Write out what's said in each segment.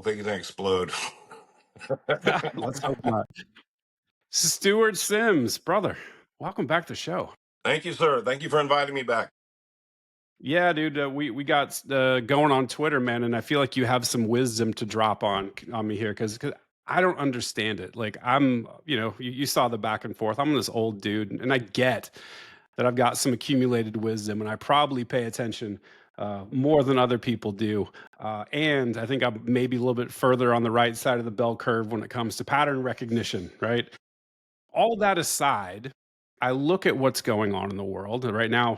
thing's gonna explode. Let's hope not. Stuart Sims, brother, welcome back to the show. Thank you, sir. Thank you for inviting me back. Yeah, dude, we got going on Twitter, man, and I feel like you have some wisdom to drop on me here because I don't understand it. Like you saw the back and forth. I'm this old dude, and I get that I've got some accumulated wisdom, and I probably pay attention more than other people do. And I think I'm maybe a little bit further on the right side of the bell curve when it comes to pattern recognition, right? All that aside, I look at what's going on in the world right now.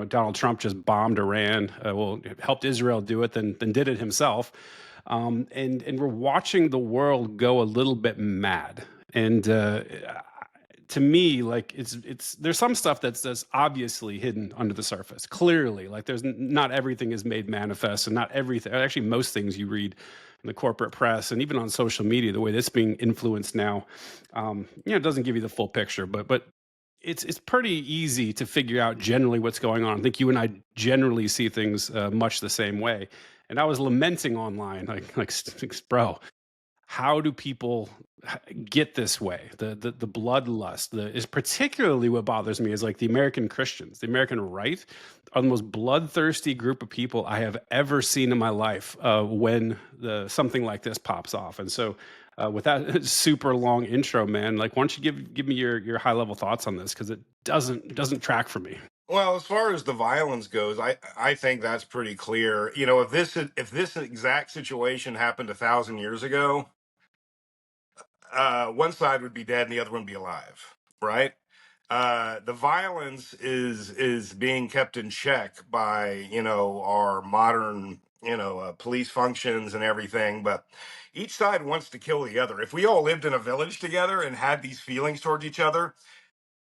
Donald Trump just bombed Iran. Well, helped Israel do it, then did it himself. And we're watching the world go a little bit mad. And to me, like it's there's some stuff that's obviously hidden under the surface. Clearly, like not everything is made manifest, and not everything. Actually, most things you read in the corporate press and even on social media, the way that's being influenced now, it doesn't give you the full picture. But it's pretty easy to figure out generally what's going on. I think you and I generally see things much the same way. And I was lamenting online, like bro, how do people get this way? The bloodlust is particularly what bothers me is like the American Christians, the American right are the most bloodthirsty group of people I have ever seen in my life when something like this pops off. And so with that super long intro, man, like why don't you give me your high level thoughts on this because it doesn't track for me. Well, as far as the violence goes, I think that's pretty clear. You know, if this exact situation happened 1,000 years ago, one side would be dead and the other one would be alive, right? The violence is being kept in check by our modern police functions and everything, but each side wants to kill the other. If we all lived in a village together and had these feelings towards each other,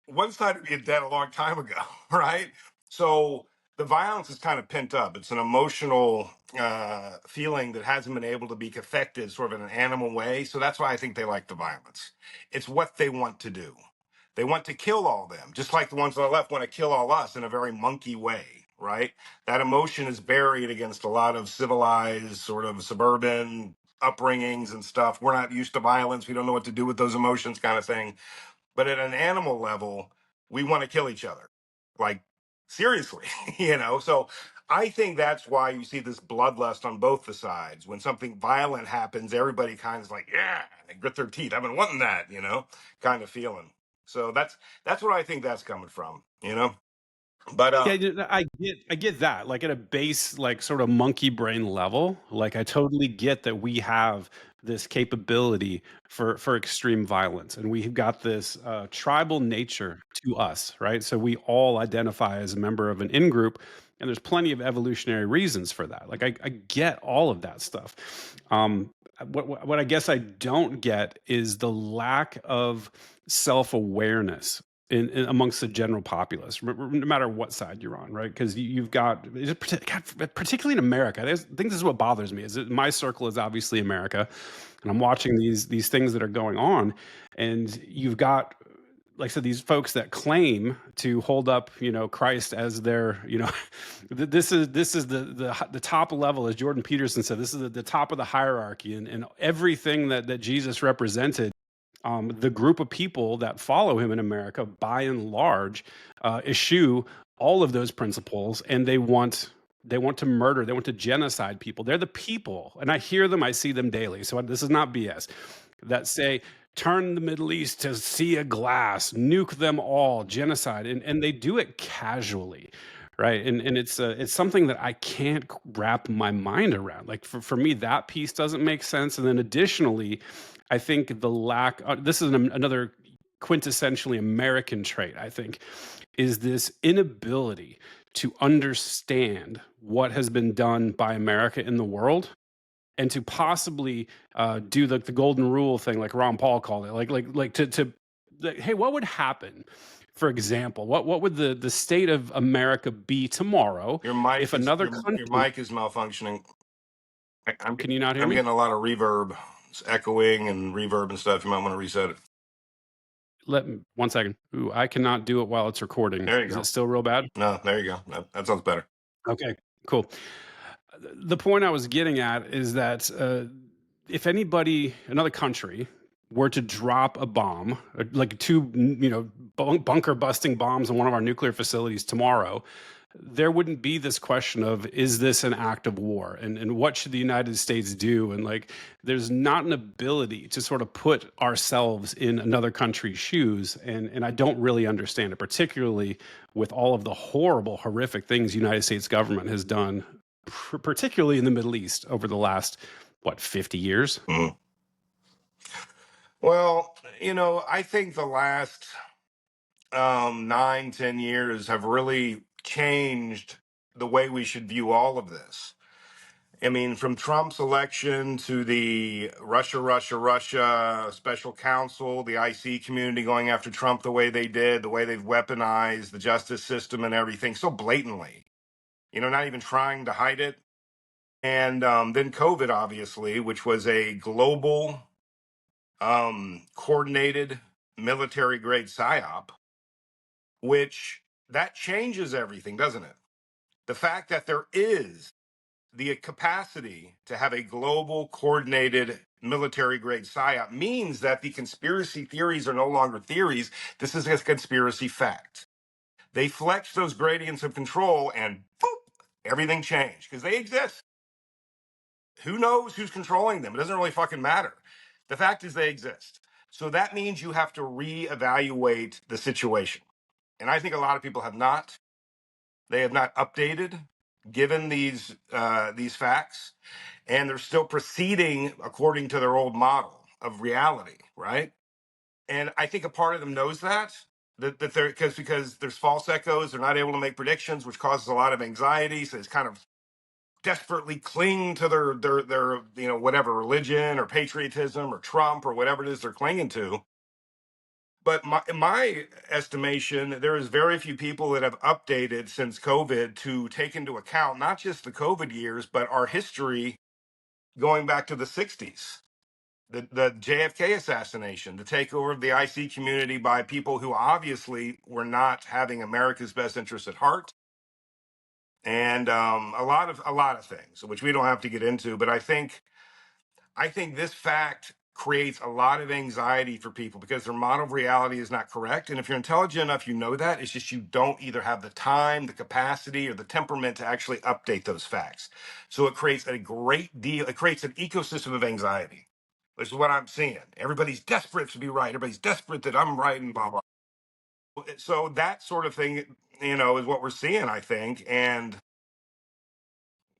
one side would be dead a long time ago, right? So the violence is kind of pent up. It's an emotional feeling that hasn't been able to be affected sort of in an animal way. So that's why I think they like the violence. It's what they want to do. They want to kill all them, just like the ones on the left want to kill all us in a very monkey way, right? That emotion is buried against a lot of civilized, sort of suburban upbringings and stuff. We're not used to violence. We don't know what to do with those emotions, kind of thing. But at an animal level, we want to kill each other. Like, seriously, So I think that's why you see this bloodlust on both the sides. When something violent happens, everybody kind of is like, yeah, they grit their teeth. I've been wanting that, kind of feeling. So that's what I think that's coming from. But Yeah, I get that. Like at a base, like sort of monkey brain level, like I totally get that we have this capability for extreme violence, and we've got this tribal nature to us, right? So we all identify as a member of an in group, and there's plenty of evolutionary reasons for that. Like I get all of that stuff. What I guess I don't get is the lack of self awareness in amongst the general populace, no matter what side you're on, right? Because you've got, God, particularly in America. I think this is what bothers me. Is that my circle is obviously America, and I'm watching these things that are going on, and you've got, like I said, these folks that claim to hold up, Christ as their, this is the top level, as Jordan Peterson said. This is the top of the hierarchy, and everything that Jesus represented, the group of people that follow him in America, by and large, eschew all of those principles, and they want to murder, they want to genocide people. They're the people, and I hear them, I see them daily. So this is not BS. That say, turn the Middle East to sea of glass, nuke them all, genocide, and they do it casually. Right. And it's something that I can't wrap my mind around. Like for me, that piece doesn't make sense. And then additionally, I think the lack, this is another quintessentially American trait, I think, is this inability to understand what has been done by America in the world and to possibly do the golden rule thing, like Ron Paul called it, like to like, hey, what would happen? For example, what would the state of America be tomorrow your mic if is another your country? mic is malfunctioning. Can you not hear I'm me? getting a lot of reverb. It's echoing and reverb and stuff. You might want to reset it. Let me 1 second. Ooh, I cannot do it while it's recording. There you Is it go. still real bad? No, there you go. That sounds better. Okay, cool. The point I was getting at is that if anybody, another country, were to drop a bomb, like two, bunker busting bombs on one of our nuclear facilities tomorrow, there wouldn't be this question of, is this an act of war, and what should the United States do? And like, there's not an ability to sort of put ourselves in another country's shoes. And I don't really understand it, particularly with all of the horrible, horrific things the United States government has done, particularly in the Middle East over the last, what, 50 years? Mm. Well, I think the last 9, 10 years have really changed the way we should view all of this. I mean, from Trump's election to the Russia special counsel, the IC community going after Trump the way they did, the way they've weaponized the justice system and everything so blatantly, not even trying to hide it. And then COVID, obviously, which was a global, coordinated military grade psyop, which that changes everything, doesn't it? The fact that there is the capacity to have a global coordinated military grade psyop means that the conspiracy theories are no longer theories. This is a conspiracy fact. They flex those gradients of control and boop, everything changed because they exist. Who knows who's controlling them? It doesn't really fucking matter. The fact is they exist. So that means you have to reevaluate the situation. And I think a lot of people have not. They have not updated given these facts, and they're still proceeding according to their old model of reality, right? And I think a part of them knows that they're because there's false echoes, they're not able to make predictions, which causes a lot of anxiety. So it's kind of desperately cling to their whatever religion or patriotism or Trump or whatever it is they're clinging to. But in my estimation, there is very few people that have updated since COVID to take into account not just the COVID years, but our history going back to the 60s. The JFK assassination, the takeover of the IC community by people who obviously were not having America's best interests at heart, and a lot of things, which we don't have to get into. But I think this fact creates a lot of anxiety for people because their model of reality is not correct. And if you're intelligent enough, you know that. It's just you don't either have the time, the capacity, or the temperament to actually update those facts. So it creates a great deal, it creates an ecosystem of anxiety. This is what I'm seeing. Everybody's desperate to be right. Everybody's desperate that I'm right and blah, blah. So that sort of thing, is what we're seeing, I think. And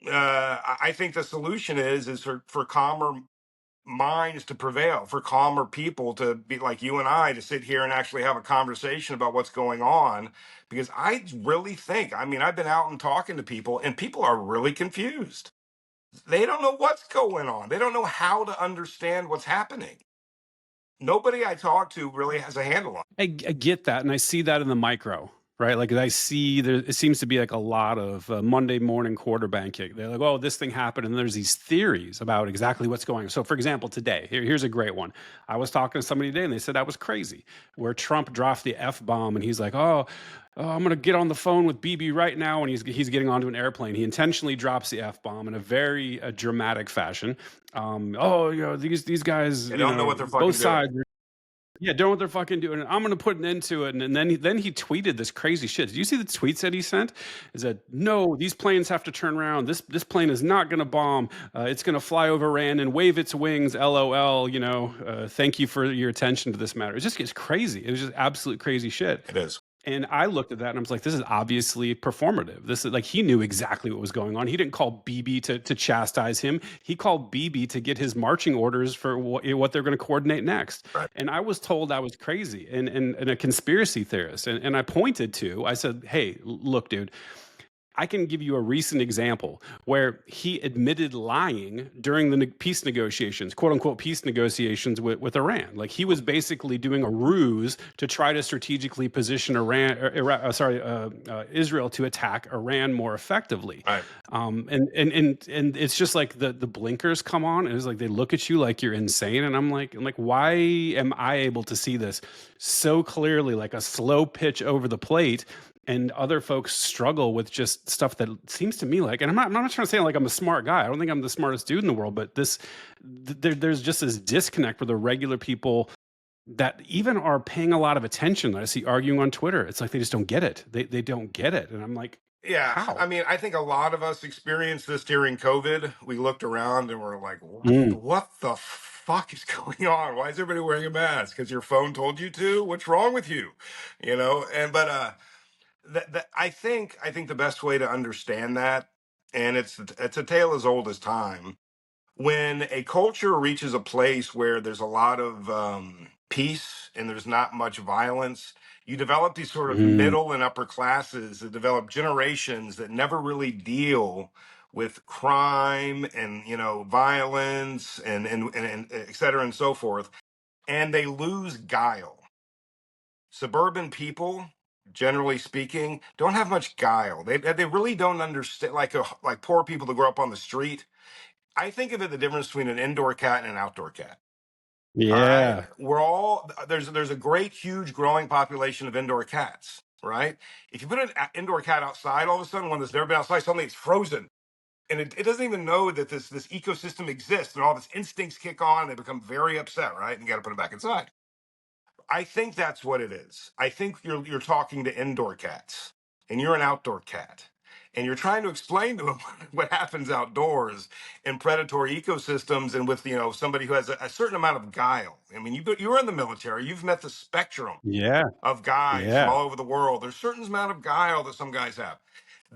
I think the solution is for calmer minds to prevail, for calmer people to be like you and I to sit here and actually have a conversation about what's going on. Because I really think, I mean, I've been out and talking to people, and people are really confused. They don't know what's going on, they don't know how to understand what's happening. Nobody I talk to really has a handle on I get that, and I see that in the micro, right? Like I see there, it seems to be like a lot of Monday morning quarterbacking. They're like, "Oh, this thing happened," and there's these theories about exactly what's going on. So, for example, today, here's a great one. I was talking to somebody today, and they said that was crazy, where Trump dropped the F bomb, and he's like, "Oh, I'm gonna get on the phone with BB right now," and he's getting onto an airplane. He intentionally drops the F bomb in a very dramatic fashion. Oh, these guys, it. They don't know what they're both fucking doing. sides. Yeah, don't what they're fucking doing. I'm gonna put an end to it. And then he tweeted this crazy shit. Did you see the tweets that he sent? Is that no, these planes have to turn around. This plane is not gonna bomb. It's gonna fly over Iran and wave its wings. LOL. Thank you for your attention to this matter. It just gets crazy. It was just absolute crazy shit. It is. And I looked at that and I was like, this is obviously performative. This is like, he knew exactly what was going on. He didn't call BB to chastise him. He called BB to get his marching orders for what they're going to coordinate next. Right. And I was told I was crazy and a conspiracy theorist. And I pointed to, I said, hey, look, dude, I can give you a recent example where he admitted lying during the peace negotiations, quote unquote, peace negotiations with Iran. Like he was basically doing a ruse to try to strategically position Israel to attack Iran more effectively. Right. And it's just like the blinkers come on, and it's like they look at you like you're insane. And I'm like, why am I able to see this so clearly, like a slow pitch over the plate? and other folks struggle with just stuff that seems to me like, and I'm not trying to say like I'm a smart guy. I don't think I'm the smartest dude in the world, but there's just this disconnect with the regular people that even are paying a lot of attention that I see arguing on Twitter. It's like they just don't get it. They don't get it. And I'm like, Yeah, I how? mean, I think a lot of us experienced this during COVID. We looked around and we're like, Mm, what the fuck is going on? Why is everybody wearing a mask? Because your phone told you to? What's wrong with you? You know, and but I think the best way to understand that, and it's a tale as old as time, when a culture reaches a place where there's a lot of peace and there's not much violence, you develop these sort of mm, middle and upper classes that develop generations that never really deal with crime and violence and et cetera and so forth, and they lose guile. Suburban people, generally speaking, don't have much guile. They really don't understand, like poor people that grow up on the street. I think of it the difference between an indoor cat and an outdoor cat. All right, yeah. we're all there's a great, huge, growing population of indoor cats. Right, if you put an indoor cat outside, all of a sudden, one that's never been outside, suddenly it's frozen, and it doesn't even know that this ecosystem exists, and all of its instincts kick on, and they become very upset. Right, and you got to put it back inside. I think that's what it is. I think you're talking to indoor cats, and you're an outdoor cat, and you're trying to explain to them what happens outdoors in predatory ecosystems, and with somebody who has a certain amount of guile. I mean, you're in the military. You've met the spectrum Yeah. of guys from Yeah. all over the world. There's a certain amount of guile that some guys have.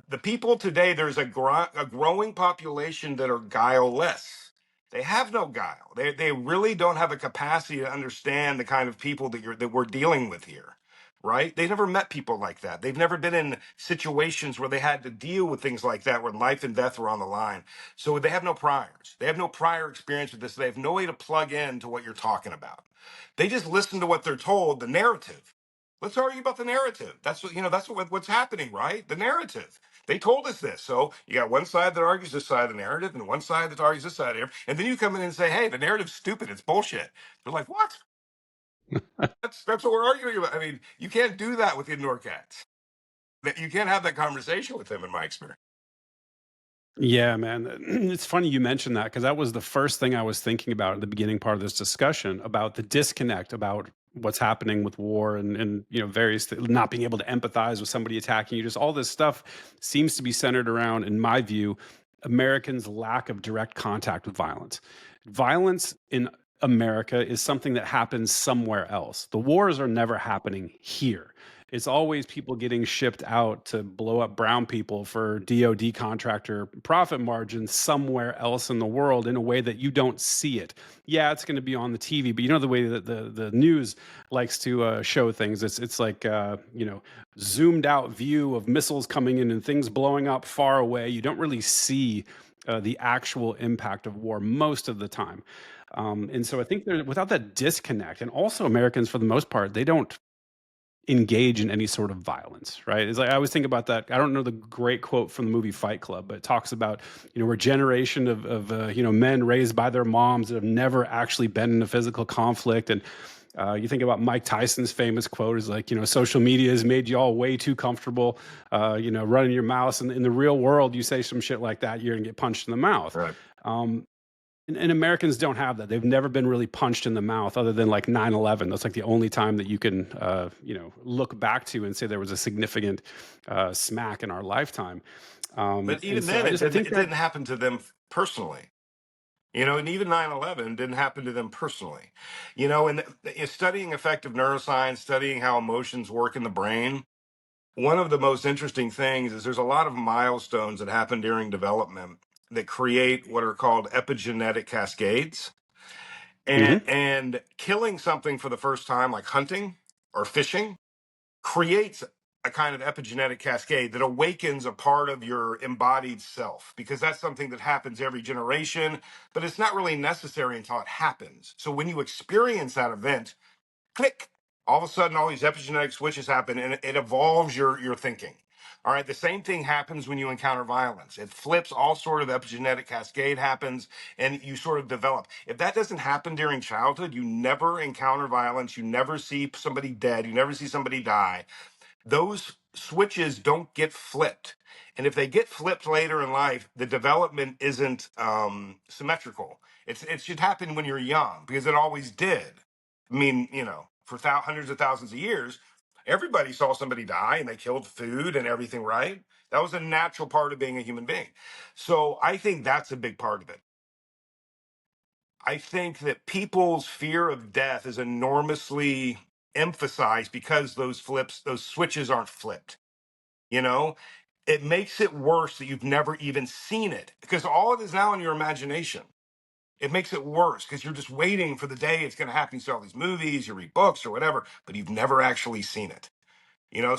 The people today, there's a growing population that are guileless. They have no guile. They really don't have a capacity to understand the kind of people that we're dealing with here, right? They've never met people like that. They've never been in situations where they had to deal with things like that, where life and death were on the line. So they have no priors. They have no prior experience with this. They have no way to plug in to what you're talking about. They just listen to what they're told, the narrative. Let's argue about the narrative. That's what's happening, right? The narrative. They told us this. So you got one side that argues this side of the narrative and one side that argues this side here. And then you come in and say, hey, the narrative's stupid. It's bullshit. They're like, what? That's what we're arguing about. I mean, you can't do that with indoor cats. You can't have that conversation with them, in my experience. Yeah, man. It's funny you mentioned that because that was the first thing I was thinking about at the beginning part of this discussion about the disconnect about what's happening with war and various not being able to empathize with somebody attacking you. Just all this stuff seems to be centered around, in my view, Americans' lack of direct contact with violence. Violence in America is something that happens somewhere else. The wars are never happening here. It's always people getting shipped out to blow up brown people for DoD contractor profit margins somewhere else in the world in a way that you don't see it. Yeah, it's going to be on the TV, but you know the way that the news likes to show things. It's like zoomed out view of missiles coming in and things blowing up far away. You don't really see the actual impact of war most of the time. And so I think without that disconnect, and also Americans for the most part, they don't engage in any sort of violence, right? It's like I always think about that. I don't know the great quote from the movie Fight Club, but it talks about we're a generation of men raised by their moms that have never actually been in a physical conflict. And you think about Mike Tyson's famous quote is like, social media has made you all way too comfortable, running your mouth. And in the real world, you say some shit like that, you're gonna get punched in the mouth. Right. Um, and Americans don't have that. They've never been really punched in the mouth other than like 9/11. That's like the only time that you can, look back to and say there was a significant smack in our lifetime. But And even so then, I it just, I didn't, think it that, didn't happen to them personally. And even 9/11 didn't happen to them personally. And studying effective neuroscience, studying how emotions work in the brain, one of the most interesting things is there's a lot of milestones that happen during development that create what are called epigenetic cascades. And, Mhm. and killing something for the first time, like hunting or fishing, creates a kind of epigenetic cascade that awakens a part of your embodied self, because that's something that happens every generation, but it's not really necessary until it happens. So when you experience that event, click, all of a sudden all these epigenetic switches happen, and it evolves your thinking. All right, the same thing happens when you encounter violence. It flips, all sort of epigenetic cascade happens, and you sort of develop. If that doesn't happen during childhood, you never encounter violence, you never see somebody dead, you never see somebody die. Those switches don't get flipped. And if they get flipped later in life, the development isn't symmetrical. It should happen when you're young because it always did. I mean, for hundreds of thousands of years, everybody saw somebody die and they killed food and everything, right? That was a natural part of being a human being. So I think that's a big part of it. I think that people's fear of death is enormously emphasized because those switches aren't flipped. You know, it makes it worse that you've never even seen it because all it is now in your imagination. It makes it worse because you're just waiting for the day it's going to happen. You see all these movies, you read books or whatever, but you've never actually seen it.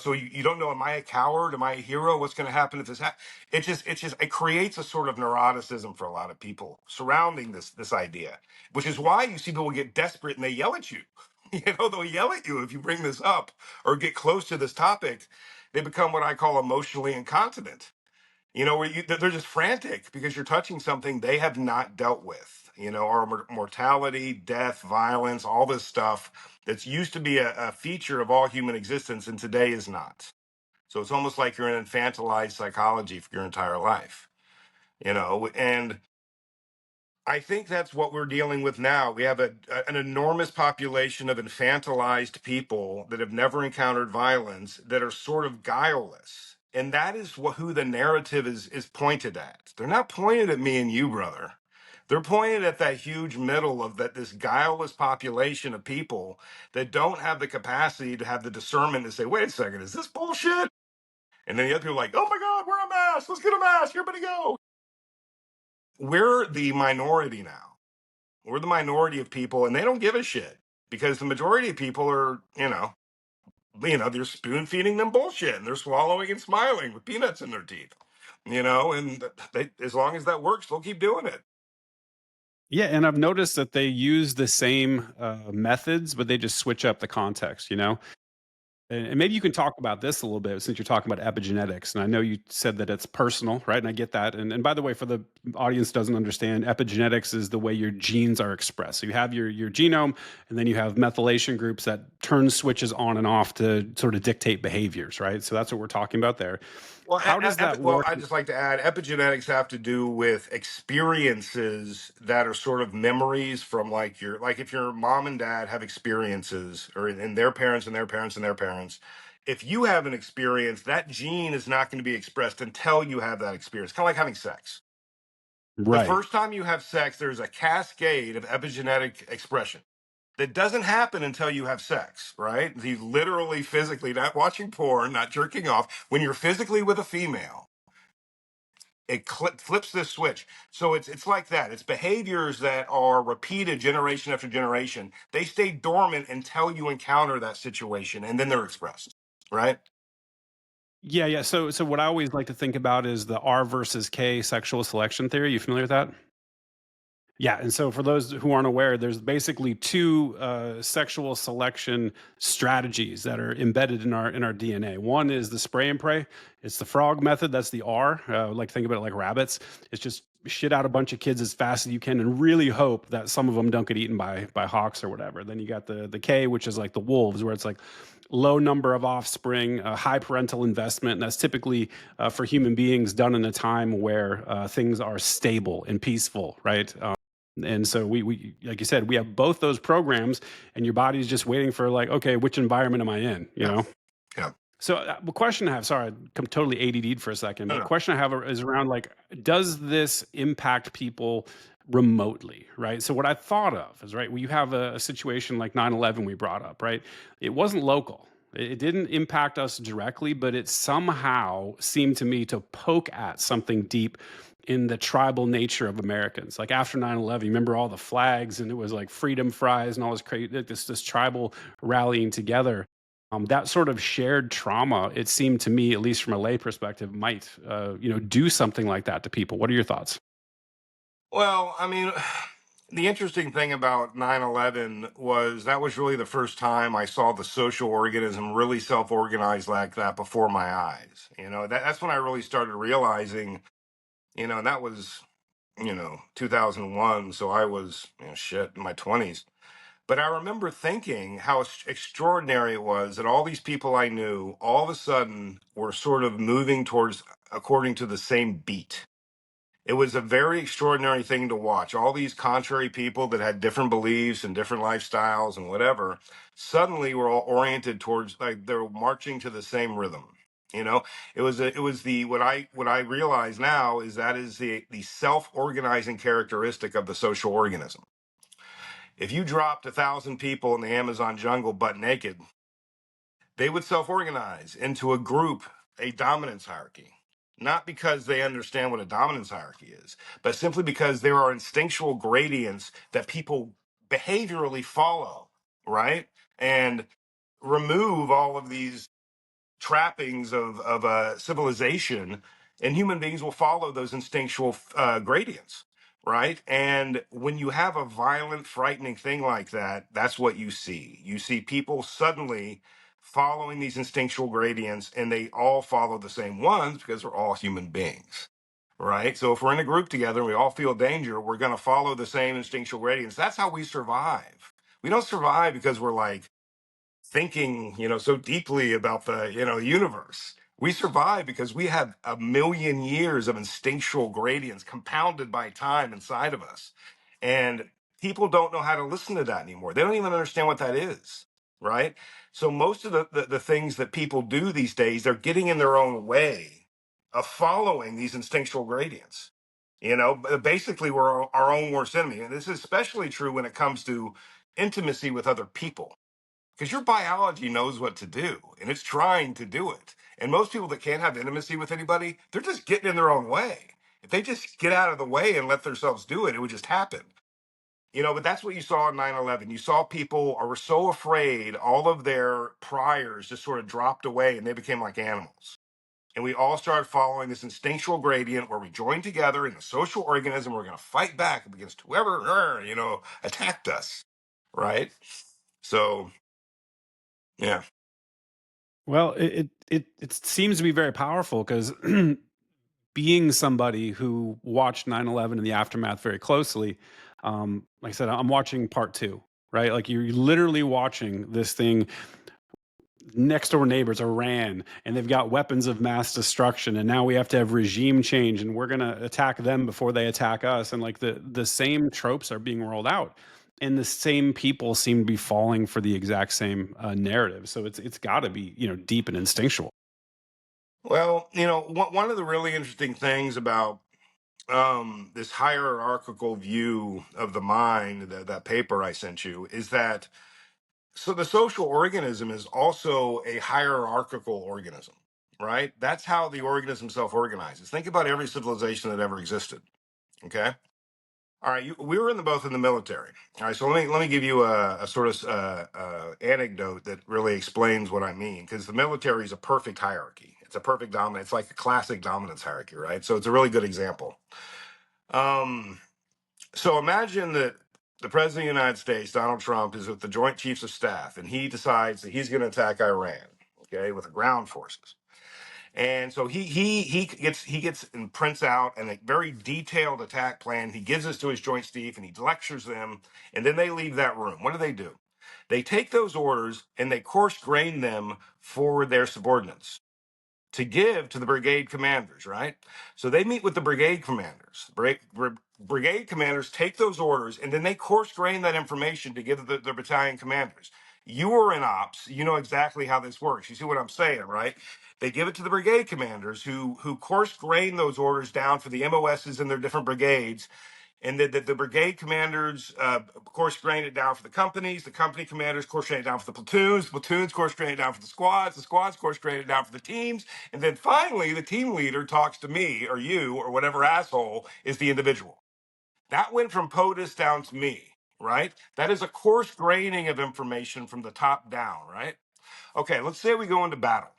So you don't know, am I a coward? Am I a hero? What's going to happen if this happens? It creates a sort of neuroticism for a lot of people surrounding this idea, which is why you see people get desperate and they yell at you. They'll yell at you if you bring this up or get close to this topic. They become what I call emotionally incontinent. Where they're just frantic because you're touching something they have not dealt with. Our mortality, death, violence, all this stuff that's used to be a feature of all human existence and today is not. So it's almost like you're in infantilized psychology for your entire life, and I think that's what we're dealing with now. We have an enormous population of infantilized people that have never encountered violence that are sort of guileless. And that is who the narrative is pointed at. They're not pointed at me and you, brother. They're pointed at that huge middle of this guileless population of people that don't have the capacity to have the discernment to say, wait a second, is this bullshit? And then the other people are like, oh my God, wear a mask. Let's get a mask. Everybody go. We're the minority now. We're the minority of people, and they don't give a shit because the majority of people are, they're spoon feeding them bullshit, and they're swallowing and smiling with peanuts in their teeth, and as long as that works, they'll keep doing it. Yeah, and I've noticed that they use the same methods, but they just switch up the context. And maybe you can talk about this a little bit since you're talking about epigenetics. And I know you said that it's personal, right? And I get that. And by the way, for the audience doesn't understand, epigenetics is the way your genes are expressed. So you have your genome, and then you have methylation groups that turn switches on and off to sort of dictate behaviors, right? So that's what we're talking about there. Well, How does that work? I just like to add, epigenetics have to do with experiences that are sort of memories from like if your mom and dad have experiences, or and their parents and their parents and their parents. If you have an experience, that gene is not going to be expressed until you have that experience. Kind of like having sex. The Right. first time you have sex, there's a cascade of epigenetic expression that doesn't happen until you have sex, right? You literally, physically, not watching porn, not jerking off. When you're physically with a female, it flips this switch. So it's like that. It's behaviors that are repeated generation after generation. They stay dormant until you encounter that situation, and then they're expressed, right? Yeah, yeah. So what I always like to think about is the R versus K sexual selection theory. You familiar with that? Yeah, and so for those who aren't aware, there's basically two sexual selection strategies that are embedded in our DNA. One is the spray and pray. It's the frog method. That's the R. Like think about it like rabbits. It's just shit out a bunch of kids as fast as you can, and really hope that some of them don't get eaten by hawks or whatever. Then you got the K, which is like the wolves, where it's like low number of offspring, high parental investment, and that's typically for human beings done in a time where things are stable and peaceful, right? And so we like you said, we have both those programs, and your body's just waiting for like, okay, which environment am I in? Yeah. Yeah. So the question I have, sorry, I'm totally ADD'd for a second, No, but the no. question I have is around like, does this impact people remotely, right? So what I thought of is, right, well, you have a situation like 9/11 we brought up, right? It wasn't local. It didn't impact us directly, but it somehow seemed to me to poke at something deep in the tribal nature of Americans. Like after 9/11, you remember all the flags and it was like freedom fries and all this crazy, this tribal rallying together. That sort of shared trauma, it seemed to me, at least from a lay perspective, might do something like that to people. What are your thoughts? Well, I mean, the interesting thing about 9/11 was that was really the first time I saw the social organism really self organize like that before my eyes. That's when I really started realizing, and that was, 2001. So I was, shit, in my 20s. But I remember thinking how extraordinary it was that all these people I knew all of a sudden were sort of moving towards according to the same beat. It was a very extraordinary thing to watch. All these contrary people that had different beliefs and different lifestyles and whatever, suddenly were all oriented towards, like, they're marching to the same rhythm. You know, it was the what I realize now is that is the self-organizing characteristic of the social organism. If you dropped 1,000 people in the Amazon jungle butt naked, they would self-organize into a group, a dominance hierarchy. Not because they understand what a dominance hierarchy is, but simply because there are instinctual gradients that people behaviorally follow, right? And remove all of these trappings of a civilization, and human beings will follow those instinctual gradients, right? And when you have a violent, frightening thing like that, that's what you see. You see people suddenly following these instinctual gradients, and they all follow the same ones because we're all human beings. Right. So if we're in a group together and we all feel danger, we're going to follow the same instinctual gradients. That's how we survive. We don't survive because we're like thinking, so deeply about the, universe. We survive because we have a million years of instinctual gradients compounded by time inside of us. And people don't know how to listen to that anymore. They don't even understand what that is, right? So most of the things that people do these days, they're getting in their own way of following these instinctual gradients. Basically, we're our own worst enemy. And this is especially true when it comes to intimacy with other people, because your biology knows what to do and it's trying to do it. And most people that can't have intimacy with anybody, they're just getting in their own way. If they just get out of the way and let themselves do it, it would just happen. But that's what you saw in 9/11. You saw people were so afraid, all of their priors just sort of dropped away and they became like animals. And we all started following this instinctual gradient where we joined together in a social organism. We're going to fight back against whoever, attacked us. Right. So, yeah. Well, it seems to be very powerful because being somebody who watched 9/11 and the aftermath very closely, like I said, I'm watching part two, right? Like you're literally watching this thing. Next door neighbors, Iran, and they've got weapons of mass destruction, and now we have to have regime change, and we're going to attack them before they attack us, and like the same tropes are being rolled out, and the same people seem to be falling for the exact same narrative. So it's got to be deep and instinctual. Well, one of the really interesting things about this hierarchical view of the mind, that paper I sent you, is that so the social organism is also a hierarchical organism, right? That's how the organism self organizes. Think about every civilization that ever existed. Okay. All right, we were both in the military. All right, so let me give you a sort of anecdote that really explains what I mean. Because the military is a perfect hierarchy. It's a perfect dominance. It's like a classic dominance hierarchy, right? So it's a really good example. Um, so imagine that the president of the United States, Donald Trump, is with the Joint Chiefs of Staff, and he decides that he's going to attack Iran, okay, with the ground forces. And so he gets and prints out a very detailed attack plan. He gives this to his Joint Chief and he lectures them, and then they leave that room. What do? They take those orders and they course grain them for their subordinates to give to the brigade commanders, right? So they meet with the brigade commanders. Brigade commanders take those orders and then they course grain that information to give to the battalion commanders. You were in ops, you know exactly how this works. You see what I'm saying, right? They give it to the brigade commanders who course grain those orders down for the MOSs in their different brigades, and the brigade commanders, of course, grain it down for the companies. The company commanders course grain it down for the platoons. The platoons course grain it down for the squads. The squads course grain it down for the teams. And then finally, the team leader talks to me or you or whatever asshole is the individual. That went from POTUS down to me, right? That is a coarse graining of information from the top down, right? Okay, let's say we go into battle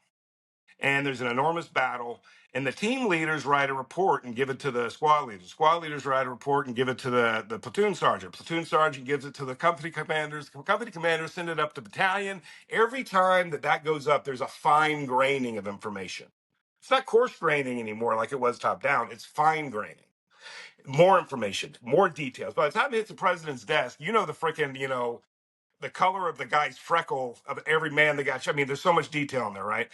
and there's an enormous battle, and the team leaders write a report and give it to the squad leaders. Squad leaders write a report and give it to the platoon sergeant. Platoon sergeant gives it to the company commanders. Company commanders send it up to battalion. Every time that goes up, there's a fine graining of information. It's not coarse graining anymore like it was top down. It's fine graining. More information, more details. By the time it hits the president's desk, the freaking, the color of the guy's freckle of every man that got shot. I mean, there's so much detail in there, right?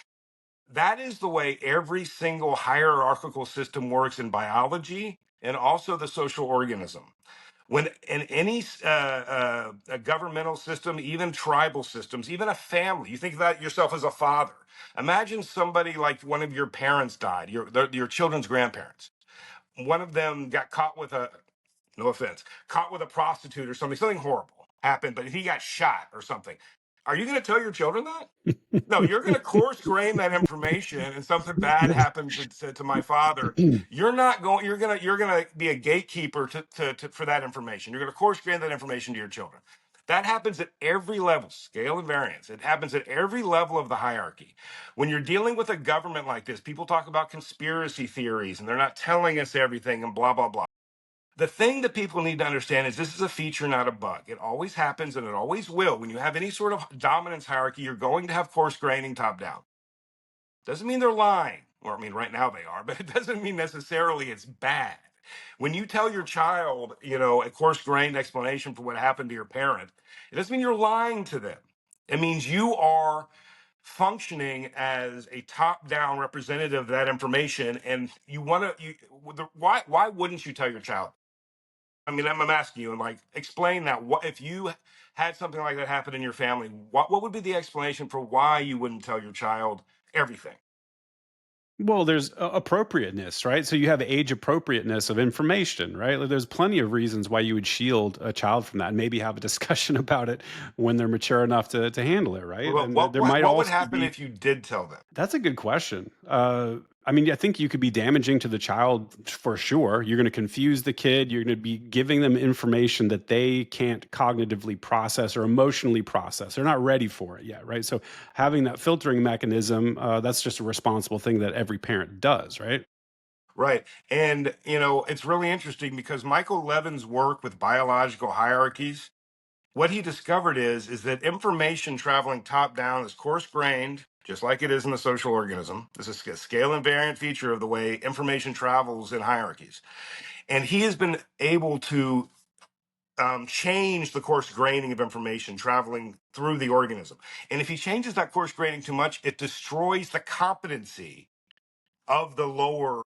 That is the way every single hierarchical system works in biology and also the social organism. When in any a governmental system, even tribal systems, even a family, you think about yourself as a father. Imagine somebody like one of your parents died, your children's grandparents. One of them got caught with a, no offense, caught with a prostitute or something horrible happened, but he got shot or something. Are you going to tell your children that? No, you're going to coarse grain that information, and something bad happens to my father. You're not going. You're going to be a gatekeeper for that information. You're going to coarse grain that information to your children. That happens at every level, scale and variance. It happens at every level of the hierarchy. When you're dealing with a government like this, people talk about conspiracy theories, and they're not telling us everything, and blah blah blah. The thing that people need to understand is this is a feature, not a bug. It always happens and it always will. When you have any sort of dominance hierarchy, you're going to have coarse graining top down. Doesn't mean they're lying. Or, I mean, right now they are, but it doesn't mean necessarily it's bad. When you tell your child, a coarse grained explanation for what happened to your parent, it doesn't mean you're lying to them. It means you are functioning as a top down representative of that information. And you want to, why wouldn't you tell your child? I mean, I'm asking you, and like, explain that. What if you had something like that happen in your family? What would be the explanation for why you wouldn't tell your child everything? Well, there's appropriateness, right? So you have age appropriateness of information, right? Like, there's plenty of reasons why you would shield a child from that, and maybe have a discussion about it when they're mature enough to handle it, right? Well, And what there what might what would also happen be. if you did tell them? That's a good question. I mean, I think you could be damaging to the child for sure. You're going to confuse the kid. You're going to be giving them information that they can't cognitively process or emotionally process. They're not ready for it yet, right? So having that filtering mechanism, that's just a responsible thing that every parent does, right? Right. And, it's really interesting because Michael Levin's work with biological hierarchies, what he discovered is that information traveling top down is coarse grained, just like it is in the social organism. This is a scale invariant feature of the way information travels in hierarchies. And he has been able to change the coarse graining of information traveling through the organism. And if he changes that coarse graining too much, it destroys the competency of the lower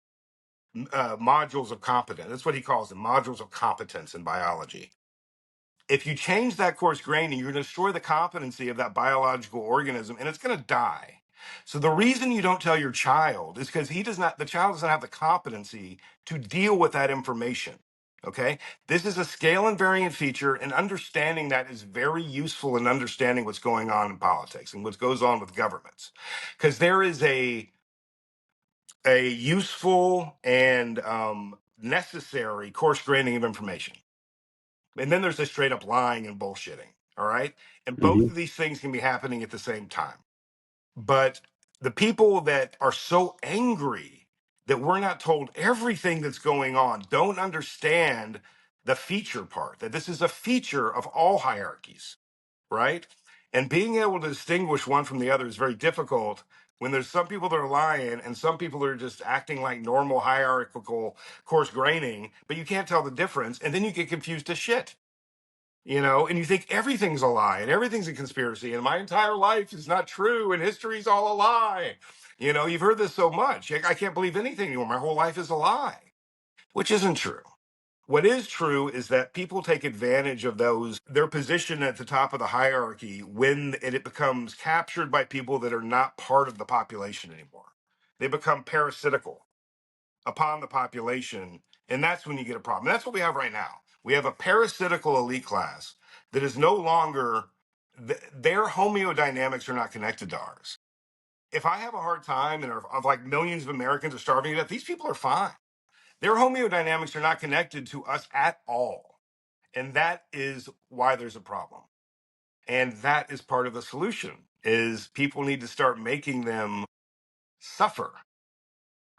modules of competence. That's what he calls them, modules of competence in biology. If you change that coarse graining, you're going to destroy the competency of that biological organism, and it's going to die. So the reason you don't tell your child is because the child doesn't have the competency to deal with that information. Okay. This is a scale invariant feature, and understanding that is very useful in understanding what's going on in politics and what goes on with governments. Because there is a useful and necessary coarse graining of information. And then there's a straight up lying and bullshitting. All right. And both Hmm. of these things can be happening at the same time. But the people that are so angry that we're not told everything that's going on don't understand the feature part, that this is a feature of all hierarchies, right? And being able to distinguish one from the other is very difficult when there's some people that are lying and some people are just acting like normal hierarchical coarse graining, but you can't tell the difference. And then you get confused as shit, and you think everything's a lie and everything's a conspiracy and my entire life is not true and history's all a lie. You've heard this so much. I can't believe anything anymore. My whole life is a lie, which isn't true. What is true is that people take advantage of their position at the top of the hierarchy when it becomes captured by people that are not part of the population anymore. They become parasitical upon the population, and that's when you get a problem. And that's what we have right now. We have a parasitical elite class that is no longer, their homeodynamics are not connected to ours. If I have a hard time and of like millions of Americans are starving to death, these people are fine. Their homeodynamics are not connected to us at all. And that is why there's a problem. And that is part of the solution is people need to start making them suffer,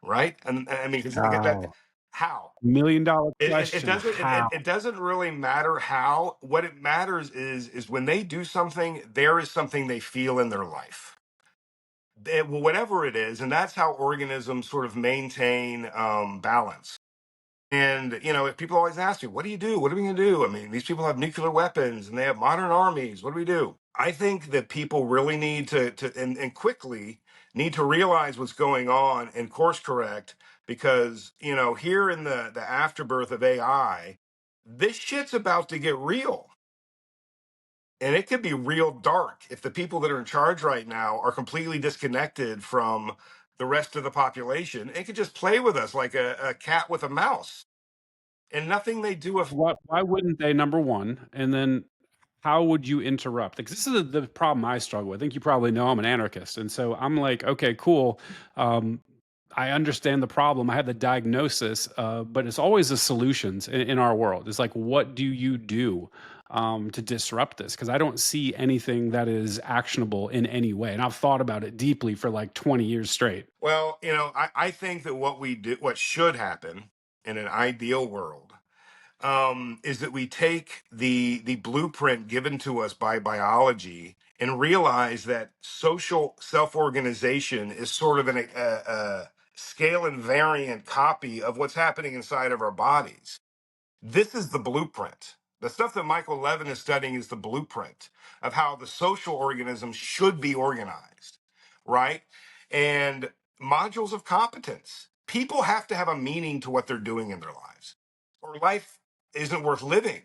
right? And I mean, because that, Wow. how? $1 million It question. doesn't How? it doesn't really matter how. What it matters is when they do something, there is something they feel in their life. Whatever it is, and that's how organisms sort of maintain balance. And, people always ask me, what do you do? What are we going to do? I mean, these people have nuclear weapons and they have modern armies. What do we do? I think that people really need and quickly need to realize what's going on and course correct because, here in the afterbirth of AI, this shit's about to get real. And it could be real dark if the people that are in charge right now are completely disconnected from the rest of the population. It could just play with us like a cat with a mouse and nothing they do. Why wouldn't they, number one? And then how would you interrupt? Because this is the problem I struggle with. I think you probably know I'm an anarchist. And so I'm like, okay, cool. Um, I understand the problem. I have the diagnosis, but it's always the solutions in our world. It's like, what do you do to disrupt this? Because I don't see anything that is actionable in any way. And I've thought about it deeply for like 20 years straight. Well, I think that what should happen in an ideal world, is that we take the blueprint given to us by biology and realize that social self-organization is sort of a scale invariant copy of what's happening inside of our bodies. This is the blueprint. The stuff that Michael Levin is studying is the blueprint of how the social organism should be organized, right? And modules of competence. People have to have a meaning to what they're doing in their lives, or life isn't worth living.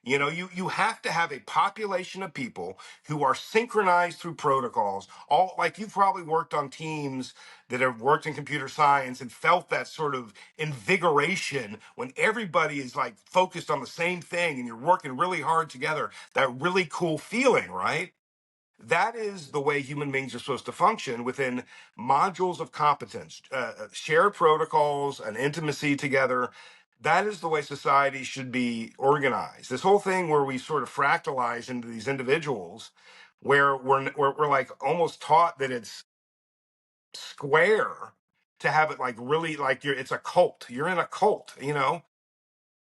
You have to have a population of people who are synchronized through protocols. All like you've probably worked on teams that have worked in computer science and felt that sort of invigoration when everybody is like focused on the same thing and you're working really hard together. That really cool feeling, right? That is the way human beings are supposed to function within modules of competence, shared protocols, and intimacy together. That is the way society should be organized. This whole thing where we sort of fractalize into these individuals, where we're like almost taught that it's square to have it like really like it's a cult. You're in a cult.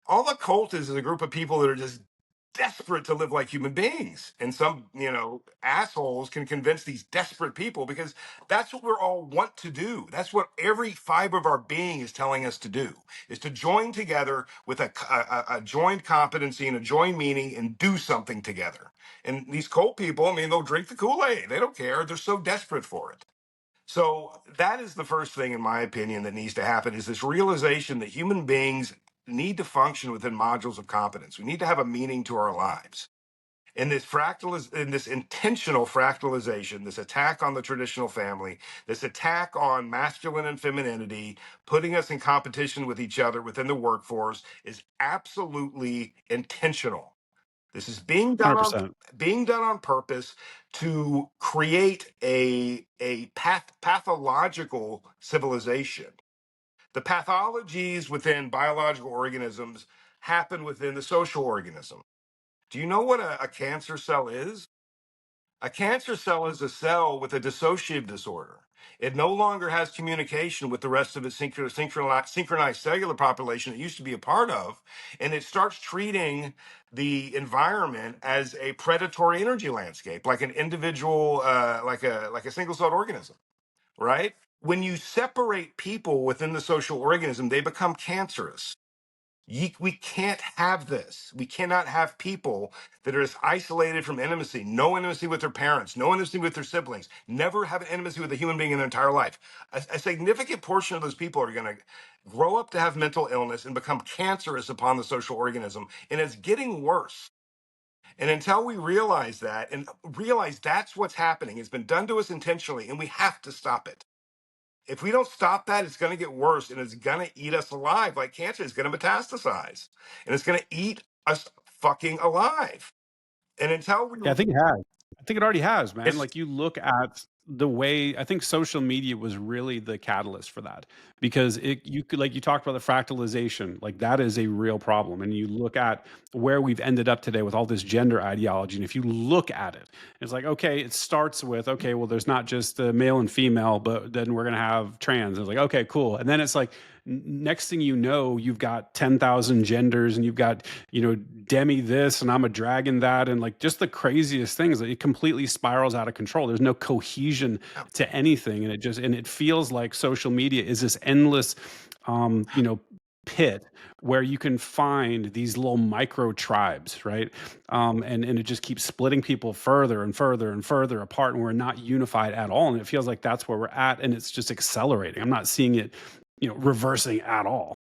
All the cult is a group of people that are just desperate to live like human beings. And some, assholes can convince these desperate people because that's what we're all want to do. That's what every fiber of our being is telling us to do, is to join together with a joined competency and a joined meaning and do something together. And these cult people, I mean, they'll drink the Kool-Aid. They don't care. They're so desperate for it. So that is the first thing, in my opinion, that needs to happen is this realization that human beings need to function within modules of competence. We need to have a meaning to our lives. In this intentional fractalization, this attack on the traditional family, this attack on masculine and femininity, putting us in competition with each other within the workforce is absolutely intentional. This is $100%. being done on purpose to create a pathological civilization. The pathologies within biological organisms happen within the social organism. Do you know what a cancer cell is? A cancer cell is a cell with a dissociative disorder. It no longer has communication with the rest of its synchronized cellular population it used to be a part of, and it starts treating the environment as a predatory energy landscape, like an individual, like a single-celled organism, right? When you separate people within the social organism, they become cancerous. We can't have this. We cannot have people that are as isolated from intimacy, no intimacy with their parents, no intimacy with their siblings, never have an intimacy with a human being in their entire life. A significant portion of those people are going to grow up to have mental illness and become cancerous upon the social organism. And it's getting worse. And until we realize that and realize that's what's happening, it's been done to us intentionally, and we have to stop it. If we don't stop that, it's going to get worse and it's going to eat us alive. Like cancer is going to metastasize and it's going to eat us fucking alive. And until we, Yeah, I think it has. I think it already has, man. it's, Like you look at the way I think social media was really the catalyst for that because you could like you talked about the fractalization, like that is a real problem. And you look at where we've ended up today with all this gender ideology. And if you look at it, it's like, okay, it starts with, okay, well, there's not just male and female, but then we're gonna have trans. It's like, okay, cool. And then it's like next thing you know, you've got 10,000 genders and you've got, demi this and I'm a dragon that, and like just the craziest things. It completely spirals out of control. There's no cohesion to anything. And it feels like social media is this endless, pit where you can find these little micro tribes, right? And it just keeps splitting people further and further and further apart, and we're not unified at all. And it feels like that's where we're at, and it's just accelerating. I'm not seeing it, reversing at all.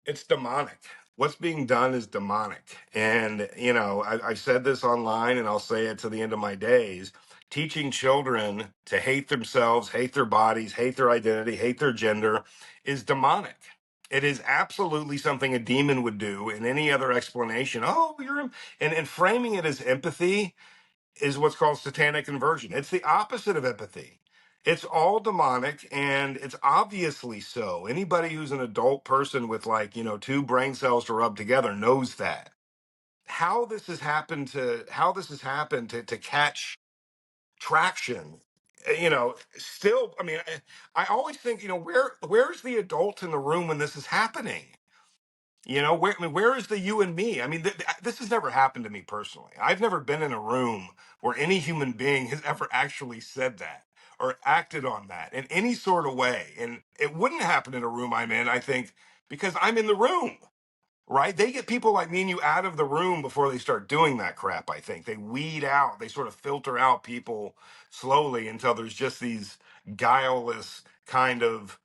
It's demonic. What's being done is demonic. And, I've said this online and I'll say it to the end of my days. Teaching children to hate themselves, hate their bodies, hate their identity, hate their gender is demonic. It is absolutely something a demon would do. In any other explanation, oh, and framing it as empathy is what's called satanic inversion. It's the opposite of empathy. It's all demonic, and it's obviously so. Anybody who's an adult person with, like, two brain cells to rub together knows that. How this has happened to catch traction, still, I mean, I always think, where's the adult in the room when this is happening? Where is the you and me? I mean, this has never happened to me personally. I've never been in a room where any human being has ever actually said that or acted on that in any sort of way. And it wouldn't happen in a room I'm in, I think, because I'm in the room, right? They get people like me and you out of the room before they start doing that crap, I think. They weed out, they sort of filter out people slowly until there's just these guileless kind of,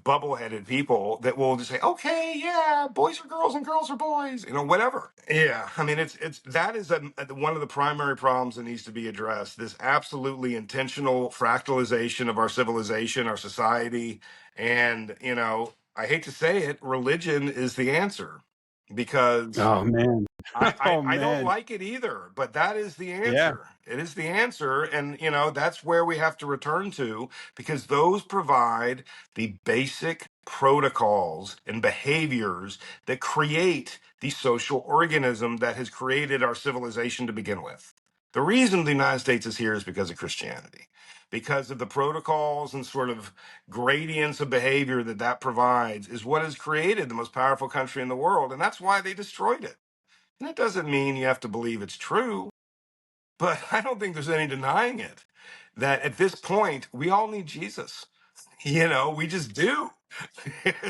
bubble-headed people that will just say, okay, yeah, boys are girls and girls are boys, whatever. Yeah, I mean, it's that is one of the primary problems that needs to be addressed. This absolutely intentional fractalization of our civilization, our society, and I hate to say it, religion is the answer because Oh man. I Oh I don't man. like it either, but that is the Yeah. answer. It is the answer, and that's where we have to return to because those provide the basic protocols and behaviors that create the social organism that has created our civilization to begin with. The reason the United States is here is because of Christianity, because of the protocols and sort of gradients of behavior that provides is what has created the most powerful country in the world, and that's why they destroyed it. And it doesn't mean you have to believe it's true, but I don't think there's any denying it. That at this point, we all need Jesus. We just do.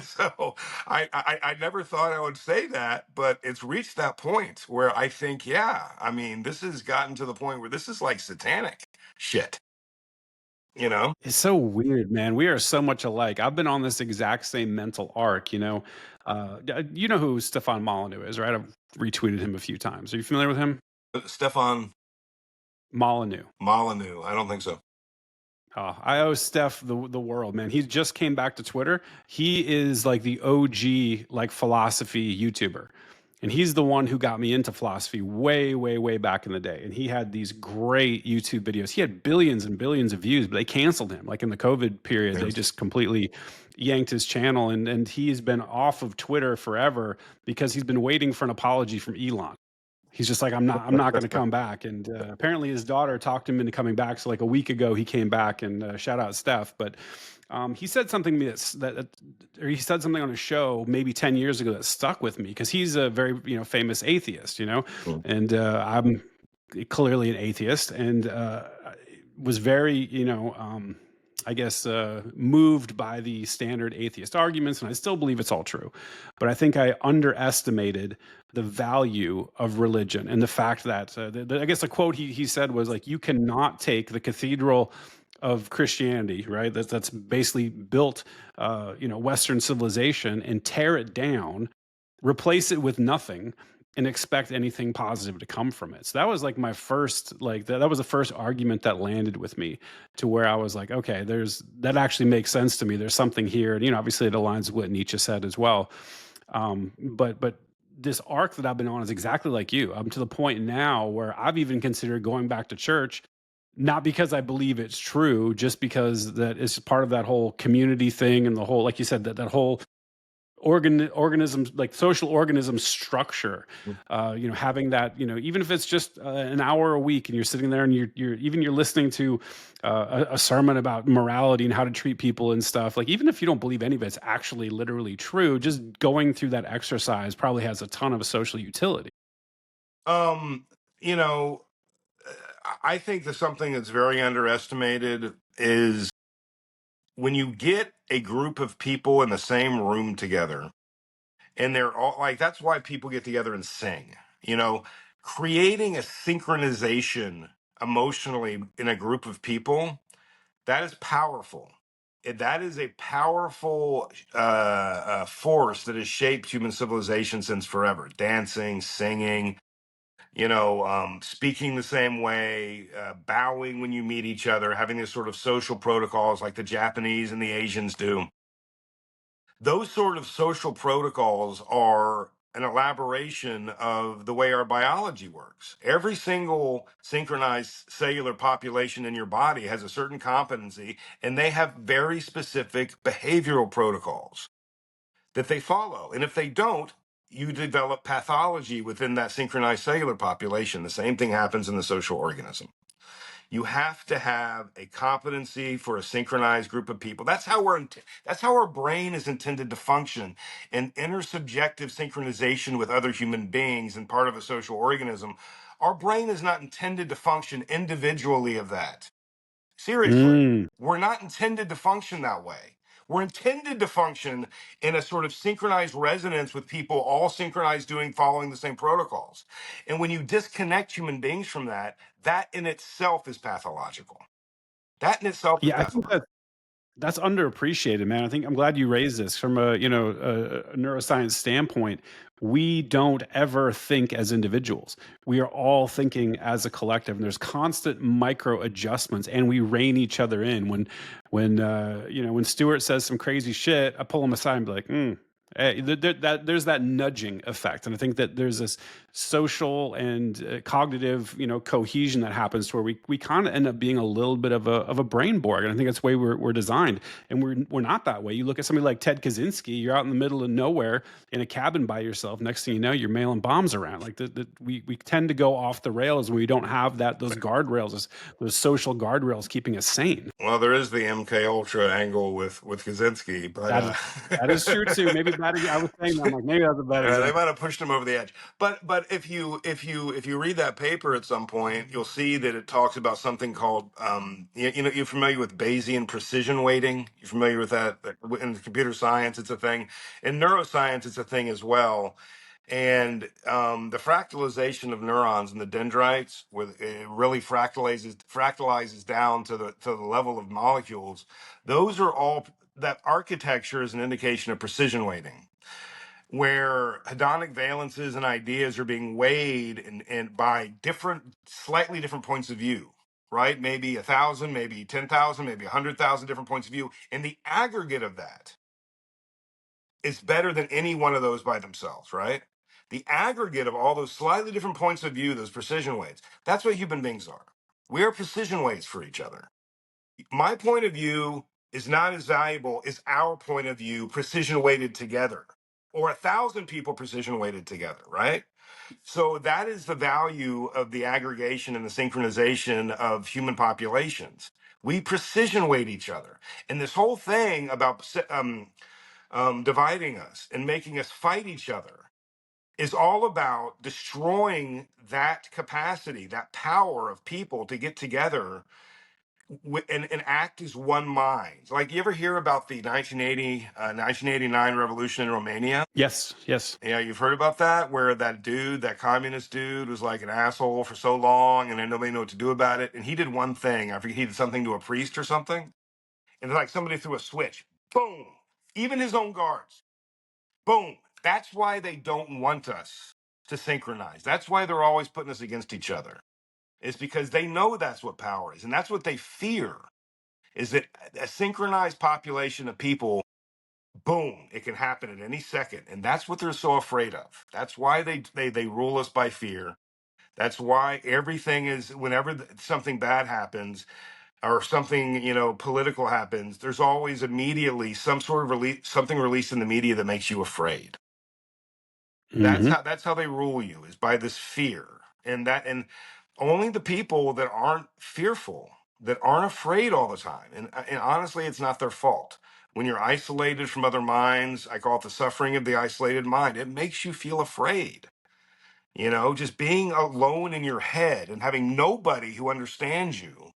So I never thought I would say that, but it's reached that point where I think, yeah, I mean, this has gotten to the point where this is like satanic shit, you know? It's so weird, man. We are so much alike. I've been on this exact same mental arc, you know who Stefan Molyneux is, right? I've retweeted him a few times. Are you familiar with him? Stefan Molyneux. Molyneux. I don't think so. Oh, I owe Steph the world, man. He just came back to Twitter. He is like the OG like philosophy YouTuber. And he's the one who got me into philosophy way, way, way back in the day. And he had these great YouTube videos. He had billions and billions of views, but they canceled him. Like in the COVID period, they Yes. just completely yanked his channel. And he's been off of Twitter forever because he's been waiting for an apology from Elon. He's just like, I'm not going to come back. And apparently his daughter talked him into coming back. So like a week ago, he came back, and shout out Steph. But he said something to me or he said something on a show maybe 10 years ago that stuck with me because he's a very, famous atheist, and I'm clearly an atheist, and was very, I guess, moved by the standard atheist arguments, and I still believe it's all true. But I think I underestimated the value of religion and the fact that, I guess the quote he said was like, you cannot take the cathedral of Christianity, right? That's basically built, Western civilization, and tear it down, replace it with nothing, and expect anything positive to come from it. So that was like my first, like that was the first argument that landed with me, to where I was like, okay, that actually makes sense to me. There's something here. And, obviously it aligns with what Nietzsche said as well. But this arc that I've been on is exactly like you. I'm to the point now where I've even considered going back to church, not because I believe it's true, just because that it's part of that whole community thing, and the whole, like you said, that whole organisms, like social organism structure, having that, even if it's just an hour a week, and you're sitting there and you're listening to a sermon about morality and how to treat people and stuff, like, even if you don't believe any of it's actually literally true, just going through that exercise probably has a ton of social utility. Um, you know, I think that something that's very underestimated is when you get a group of people in the same room together. and they're all like, that's why people get together and sing, you know, creating a synchronization emotionally in a group of people. That is powerful. That is a powerful force that has shaped human civilization since forever. Dancing, singing, speaking the same way, bowing when you meet each other, having this sort of social protocols like the Japanese and the Asians do. Those sort of social protocols are an elaboration of the way our biology works. Every single synchronized cellular population in your body has a certain competency, and they have very specific behavioral protocols that they follow. And if they don't, you develop pathology within that synchronized cellular population. The same thing happens in the social organism. You have to have a competency for a synchronized group of people. That's how our brain is intended to function. In intersubjective synchronization with other human beings and part of a social organism, our brain is not intended to function individually of that. Seriously, Mm. we're not intended to function that way. We're intended to function in a sort of synchronized resonance with people all synchronized following the same protocols. And when you disconnect human beings from that, that in itself is pathological. That in itself is Yeah, I think pathological. that's underappreciated, man. I think I'm glad you raised this from a neuroscience standpoint. We don't ever think as individuals. We are all thinking as a collective, and there's constant micro adjustments, and we rein each other in. When Stuart says some crazy shit, I pull him aside and be like, Hey, there's that nudging effect, and I think that there's this social and cognitive, cohesion that happens to where we kind of end up being a little bit of a brain borg, and I think that's the way we're designed, and we're not that way. You look at somebody like Ted Kaczynski, you're out in the middle of nowhere in a cabin by yourself. Next thing you know, you're mailing bombs around. Like we tend to go off the rails when we don't have those guardrails, those social guardrails keeping us sane. Well, there is the MK Ultra angle with Kaczynski, but That is that is true too. Maybe bad. I was saying that. I'm like, maybe that's a bad they example. might have pushed him over the edge. But if you read that paper at some point, you'll see that it talks about something called you're familiar with Bayesian precision weighting. You're familiar with that in computer science. It's a thing. In neuroscience, it's a thing as well. And the fractalization of neurons in the dendrites, where it really fractalizes down to the level of molecules. Those are all that architecture is an indication of precision weighting, where hedonic valences and ideas are being weighed and by slightly different points of view, right? Maybe 1,000, maybe 10,000, maybe 100,000 different points of view. And the aggregate of that is better than any one of those by themselves, right? The aggregate of all those slightly different points of view, those precision weights, that's what human beings are. We are precision weights for each other. My point of view is not as valuable as our point of view precision weighted together, or 1,000 people precision weighted together, right? So that is the value of the aggregation and the synchronization of human populations. We precision weight each other. And this whole thing about dividing us and making us fight each other is all about destroying that capacity, that power of people to get together and act as one mind. Like, you ever hear about the 1989 revolution in Romania? Yes, yes. Yeah, you've heard about that, where that communist dude was like an asshole for so long, and then nobody knew what to do about it. And he did one thing. I forget, he did something to a priest or something. And it's like somebody threw a switch. Boom. Even his own guards. Boom. That's why they don't want us to synchronize. That's why they're always putting us against each other. It's because they know that's what power is. And that's what they fear, is that a synchronized population of people, boom, it can happen at any second. And that's what they're so afraid of. That's why they rule us by fear. That's why everything is, whenever something bad happens or something, political happens, there's always immediately some sort of something released in the media that makes you afraid. That's Hmm. how they rule you, is by this fear. And only the people that aren't fearful, that aren't afraid all the time. And honestly, it's not their fault. When you're isolated from other minds, I call it the suffering of the isolated mind. It makes you feel afraid. Just being alone in your head and having nobody who understands you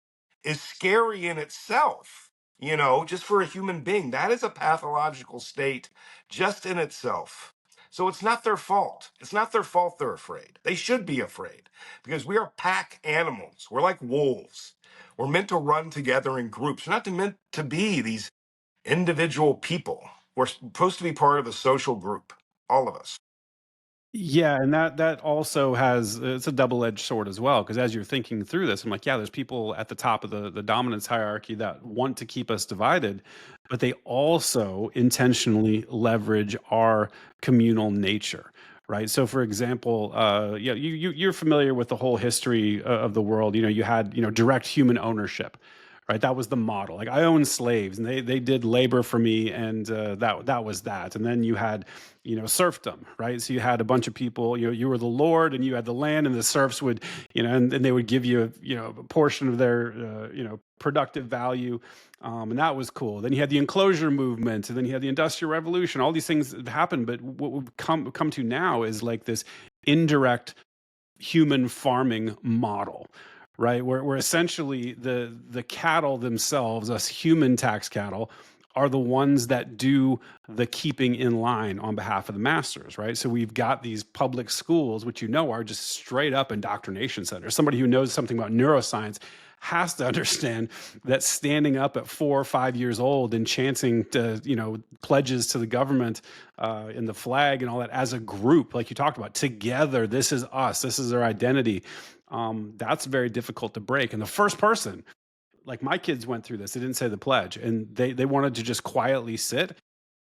is scary in itself. Just for a human being, that is a pathological state just in itself. So it's not their fault. It's not their fault they're afraid. They should be afraid because we are pack animals. We're like wolves. We're meant to run together in groups. We're not meant to be these individual people. We're supposed to be part of a social group, all of us. Yeah, and that also has it's a double-edged sword as well, because as you're thinking through this, I'm like, yeah, there's people at the top of the dominance hierarchy that want to keep us divided, but they also intentionally leverage our communal nature, right? So, for example, yeah, you're familiar with the whole history of the world. You know, you had direct human ownership. Right, that was the model. Like I owned slaves, and they did labor for me, and that was that. And then you had serfdom, right? So you had a bunch of people, you were the lord and you had the land, and the serfs would, and they would give you, a portion of their, productive value. And that was cool. Then you had the enclosure movement, and then you had the industrial revolution, all these things that happened. But what we've come to now is like this indirect human farming model, right? Where essentially the cattle themselves, us human tax cattle, are the ones that do the keeping in line on behalf of the masters, right? So we've got these public schools, which are just straight up indoctrination centers. Somebody who knows something about neuroscience has to understand that standing up at 4 or 5 years old and chanting to, pledges to the government and the flag and all that as a group, like you talked about, together, this is us, this is our identity. That's very difficult to break. And the first person, like my kids went through this, they didn't say the pledge, and they wanted to just quietly sit.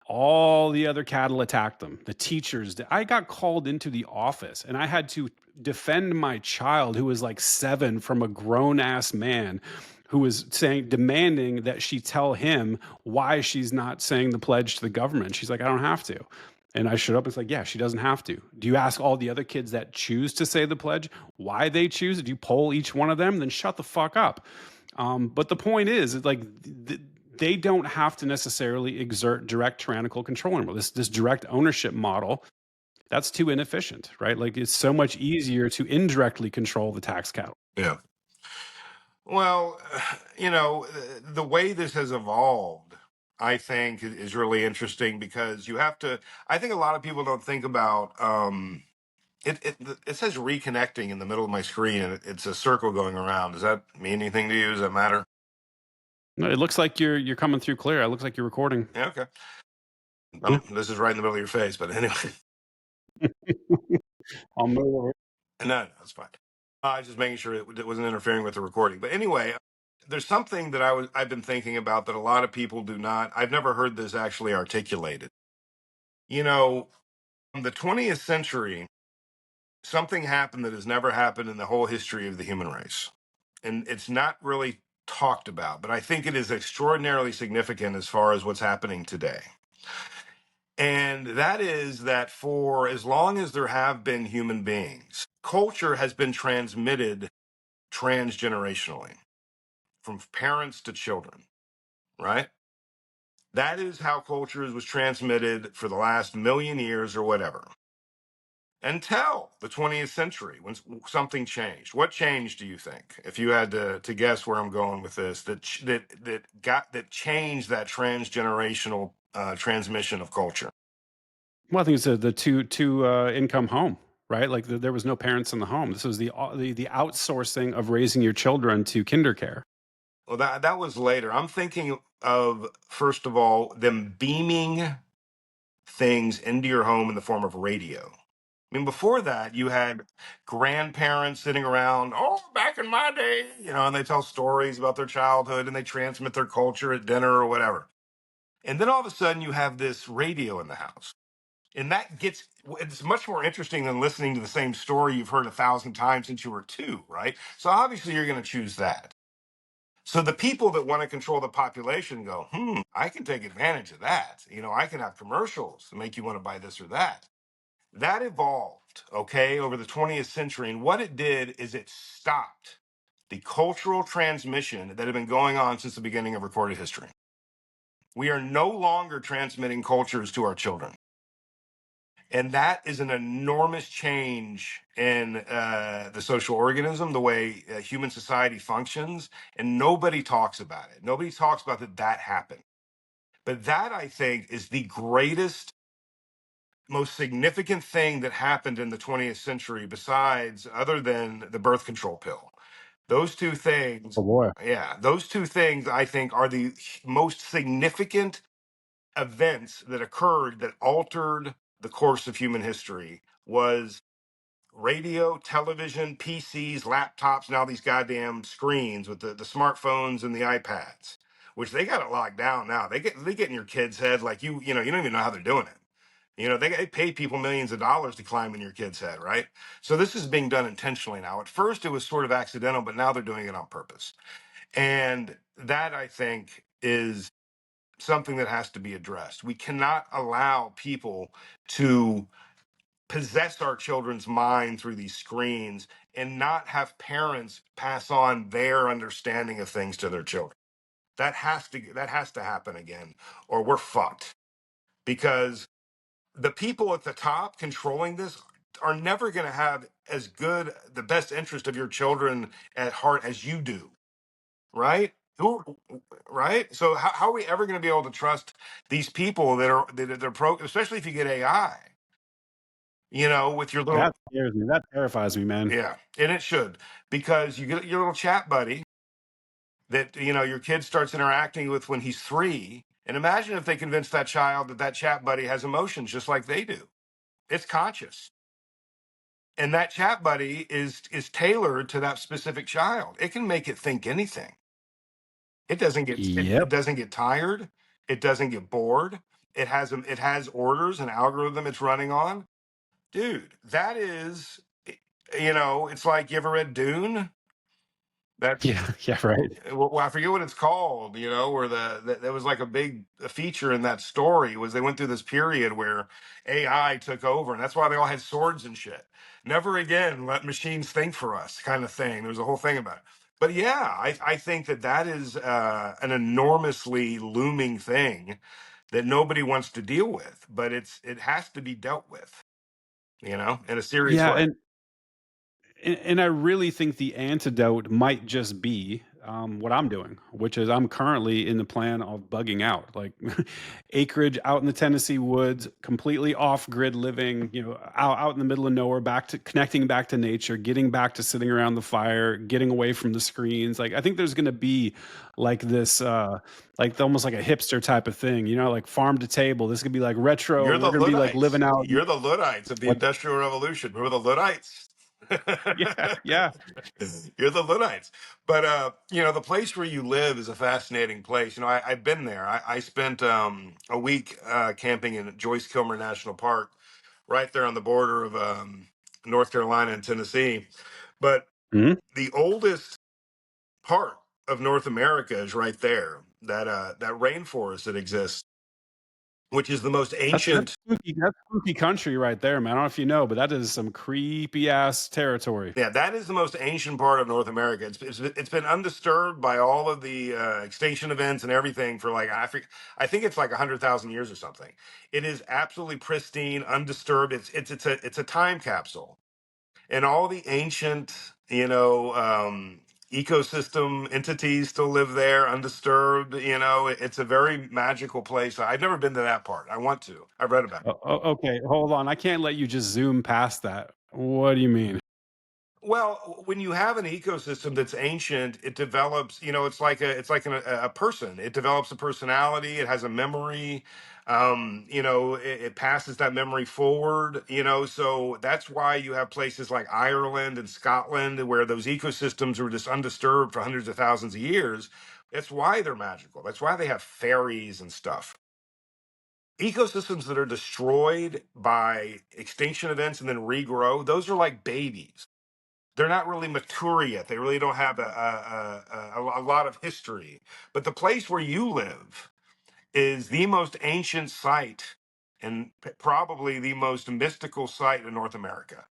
All the other cattle attacked them. The teachers, I got called into the office and I had to defend my child who was like 7 from a grown ass man who was demanding that she tell him why she's not saying the pledge to the government. She's like, I don't have to. And I showed up and it's like, yeah, she doesn't have to. Do you ask all the other kids that choose to say the pledge why they choose? Did you poll each one of them? Then shut the fuck up. But the point is like, they don't have to necessarily exert direct tyrannical control anymore. This direct ownership model, that's too inefficient, right? Like it's so much easier to indirectly control the tax cattle. Yeah. Well, the way this has evolved, I think, is really interesting because you have to. I think a lot of people don't think about. It says reconnecting in the middle of my screen, and it's a circle going around. Does that mean anything to you? Does that matter? No, it looks like you're coming through clear. It looks like you're recording. Yeah. Okay. Yeah. This is right in the middle of your face, but anyway, I'll move over. no, that's fine. I was just making sure it wasn't interfering with the recording. But anyway, there's something that I've been thinking about that a lot of people do not. I've never heard this actually articulated. You know, in the 20th century, something happened that has never happened in the whole history of the human race. And it's not really talked about, but I think it is extraordinarily significant as far as what's happening today. And that is that for as long as there have been human beings, culture has been transmitted transgenerationally from parents to children, right? That is how culture was transmitted for the last million years or whatever. Until the 20th century when something changed. What changed, do you think, if you had to guess where I'm going with this, that changed that transgenerational transmission of culture? Well, I think it's the two income home, right? Like there was no parents in the home. This was the outsourcing of raising your children to kinder care. Well, that was later. I'm thinking of, first of all, them beaming things into your home in the form of radio. I mean, before that, you had grandparents sitting around, oh, back in my day, and they tell stories about their childhood and they transmit their culture at dinner or whatever. And then all of a sudden, you have this radio in the house. And it's much more interesting than listening to the same story you've heard 1,000 times since you were 2, right? So obviously, you're going to choose that. So the people that want to control the population go, I can take advantage of that. I can have commercials to make you want to buy this or that. That evolved, okay, over the 20th century. And what it did is it stopped the cultural transmission that had been going on since the beginning of recorded history. We are no longer transmitting cultures to our children. And that is an enormous change in the social organism, the way human society functions. And nobody talks about it. Nobody talks about that happened. But that, I think, is the greatest most significant thing that happened in the 20th century, besides other than the birth control pill. Those two things, Oh boy. yeah, those two things I think are the most significant events that occurred that altered the course of human history. Was radio, television, PCs, laptops, now these goddamn screens with the smartphones and the iPads, which they got it locked down now. They get in your kids' head like you know, you don't even know how they're doing it. You know, they pay people millions of dollars to climb in your kid's head, right? So this is being done intentionally now. At first it was sort of accidental, but now they're doing it on purpose. And that, I think, is something that has to be addressed. We cannot allow people to possess our children's mind through these screens and not have parents pass on their understanding of things to their children. That has to happen again, or we're fucked. Because the people at the top controlling this are never going to have as good the best interest of your children at heart as you do, right? Who, right? So how are we ever going to be able to trust these people that are pro, especially if you get AI, you know, with your little, That scares me. That terrifies me, man. yeah, and it should, because you get your little chat buddy that, you know, your kid starts interacting with when he's 3, and imagine if they convince that child that that chat buddy has emotions just like they do. It's conscious, and that chat buddy is tailored to that specific child. It can make it think anything. It Yep. doesn't get tired. It doesn't get bored. It has orders, an algorithm it's running on. Dude, that is, you know, it's like, you ever read Dune? That's, Yeah. Yeah. Right. well, I forget what it's called, you know, where that was like a big feature in that story, was they went through this period where AI took over, and that's why they all had swords and shit. Never again let machines think for us, kind of thing. There was a whole thing about it. But yeah, I think that is an enormously looming thing that nobody wants to deal with, but it has to be dealt with, you know, in a serious Yeah. way. And I really think the antidote might just be what I'm doing, which is I'm currently in the plan of bugging out, like acreage out in the Tennessee woods, completely off grid living, you know, out in the middle of nowhere, back to connecting back to nature, getting back to sitting around the fire, getting away from the screens. Like I think there's going to be like this, almost like a hipster type of thing, you know, like farm to table. This could be like retro. You're We're the going to be like Luddites. living out. You're the Luddites of the What? Industrial Revolution. Remember the Luddites? Yeah, yeah. You're the Luddites. But you know, the place where you live is a fascinating place. You know, I've been there. I spent a week camping in Joyce Kilmer National Park, right there on the border of North Carolina and Tennessee. But Mhm. the oldest part of North America is right there. That rainforest that exists, which is the most ancient. That's spooky country right there, man. I don't know if you know, but that is some creepy ass territory. Yeah, that is the most ancient part of North America. It's been undisturbed by all of the extinction events and everything for like, I think it's like 100,000 years or something. It is absolutely pristine, undisturbed. It's a time capsule, and all the ancient, you know, ecosystem entities still live there undisturbed. You know, it's a very magical place. I've never been to that part. I want to. I've read about it. Okay, hold on. I can't let you just zoom past that. What do you mean? Well, when you have an ecosystem that's ancient, it develops, you know, it's like a person. It develops a personality, it has a memory. You know, it passes that memory forward, you know, so that's why you have places like Ireland and Scotland where those ecosystems were just undisturbed for hundreds of thousands of years. That's why they're magical. That's why they have fairies and stuff. Ecosystems that are destroyed by extinction events and then regrow, those are like babies. They're not really mature yet. They really don't have a lot of history. But the place where you live is the most ancient site and probably the most mystical site in North America.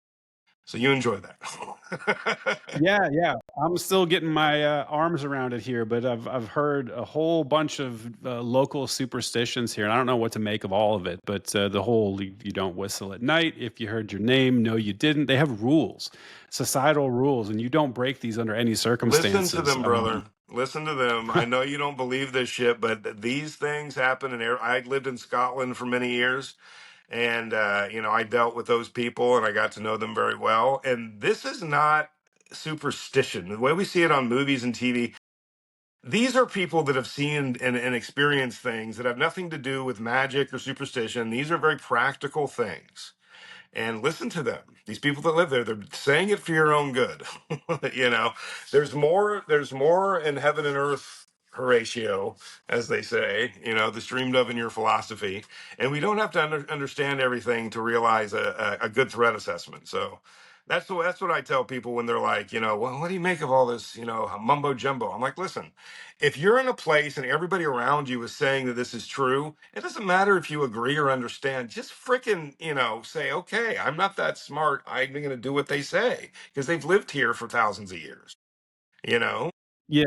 So you enjoy that. Yeah, yeah. I'm still getting my arms around it here, but I've heard a whole bunch of local superstitions here, and I don't know what to make of all of it. But the whole you don't whistle at night if you heard your name. No, you didn't. They have rules, societal rules, and you don't break these under any Listen to circumstances. them, brother. Listen to them. I know you don't believe this shit, but these things happen. I lived in Scotland for many years, And I dealt with those people and I got to know them very well. And this is not superstition the way we see it on movies and TV. These are people that have seen and experienced things that have nothing to do with magic or superstition. These are very practical things, and listen to them. These people that live there, they're saying it for your own good. you know, there's more in heaven and earth, Horatio, as they say, that's dreamed of in your philosophy. And we don't have to understand everything to realize a good threat assessment. So that's what I tell people when they're like, well, what do you make of all this, mumbo jumbo? I'm like, listen, if you're in a place and everybody around you is saying that this is true, it doesn't matter if you agree or understand. Just frickin', say, okay, I'm not that smart. I'm going to do what they say because they've lived here for thousands of years, you know? Yeah.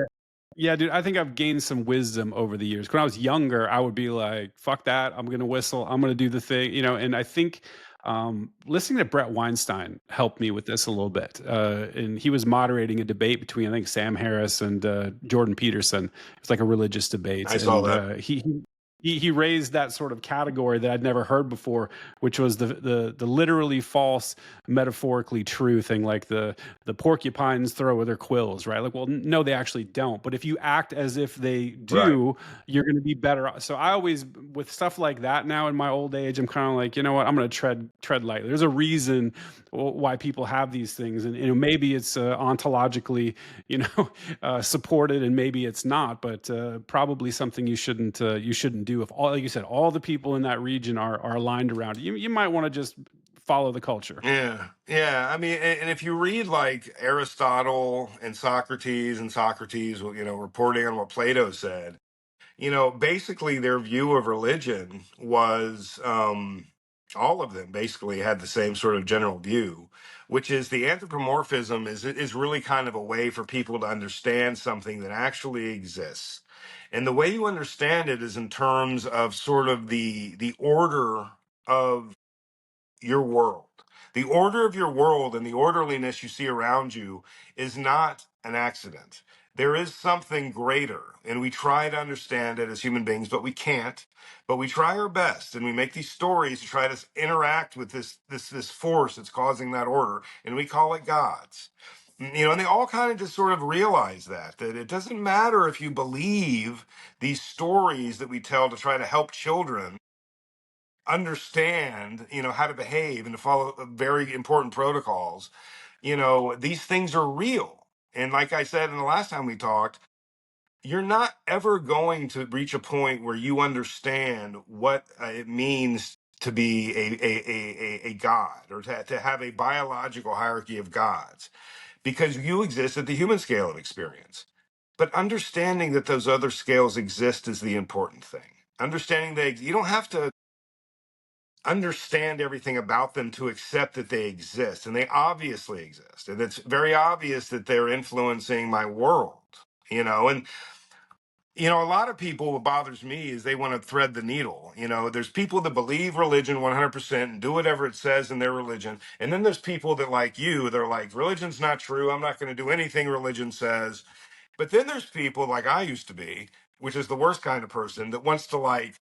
Yeah, dude, I think I've gained some wisdom over the years. When I was younger, I would be like, "Fuck that! I'm gonna whistle. I'm gonna do the thing," And I think listening to Brett Weinstein helped me with this a little bit. And he was moderating a debate between I think Sam Harris and Jordan Peterson. It's like a religious debate, I saw and that. he raised that sort of category that I'd never heard before, which was the literally false, metaphorically true thing, like the porcupines throw with their quills, right? Like, well, no, they actually don't. But if you act as if they Right. do, you're going to be better. So I always, with stuff like that now in my old age, I'm kind of like, you know what? I'm going to tread lightly. There's a reason why people have these things, and maybe it's ontologically, supported, and maybe it's not. But probably something you shouldn't do. If all, like you said, all the people in that region are aligned around it, you might want to just follow the culture. Yeah. Yeah. I mean, and if you read like Aristotle and Socrates, well, reporting on what Plato said, basically their view of religion was all of them basically had the same sort of general view, which is the anthropomorphism is really kind of a way for people to understand something that actually exists. And the way you understand it is in terms of sort of the order of your world. The order of your world and the orderliness you see around you is not an accident. There is something greater, and we try to understand it as human beings, but we can't. But we try our best, and we make these stories to try to interact with this force that's causing that order, and we call it gods. And they all kind of just sort of realize that it doesn't matter if you believe these stories that we tell to try to help children understand how to behave and to follow very important protocols. These things are real, and like I said in the last time we talked, you're not ever going to reach a point where you understand what it means to be a god, or to have a biological hierarchy of gods, because you exist at the human scale of experience. But understanding that those other scales exist is the important thing. Understanding that you don't have to understand everything about them to accept that they exist, and they obviously exist, and it's very obvious that they're influencing my world. And a lot of people, what bothers me is they want to thread the needle. There's people that believe religion 100% and do whatever it says in their religion, and then there's people that, like you, they're like, religion's not true, I'm not going to do anything religion says. But then there's people like I used to be, which is the worst kind of person, that wants to like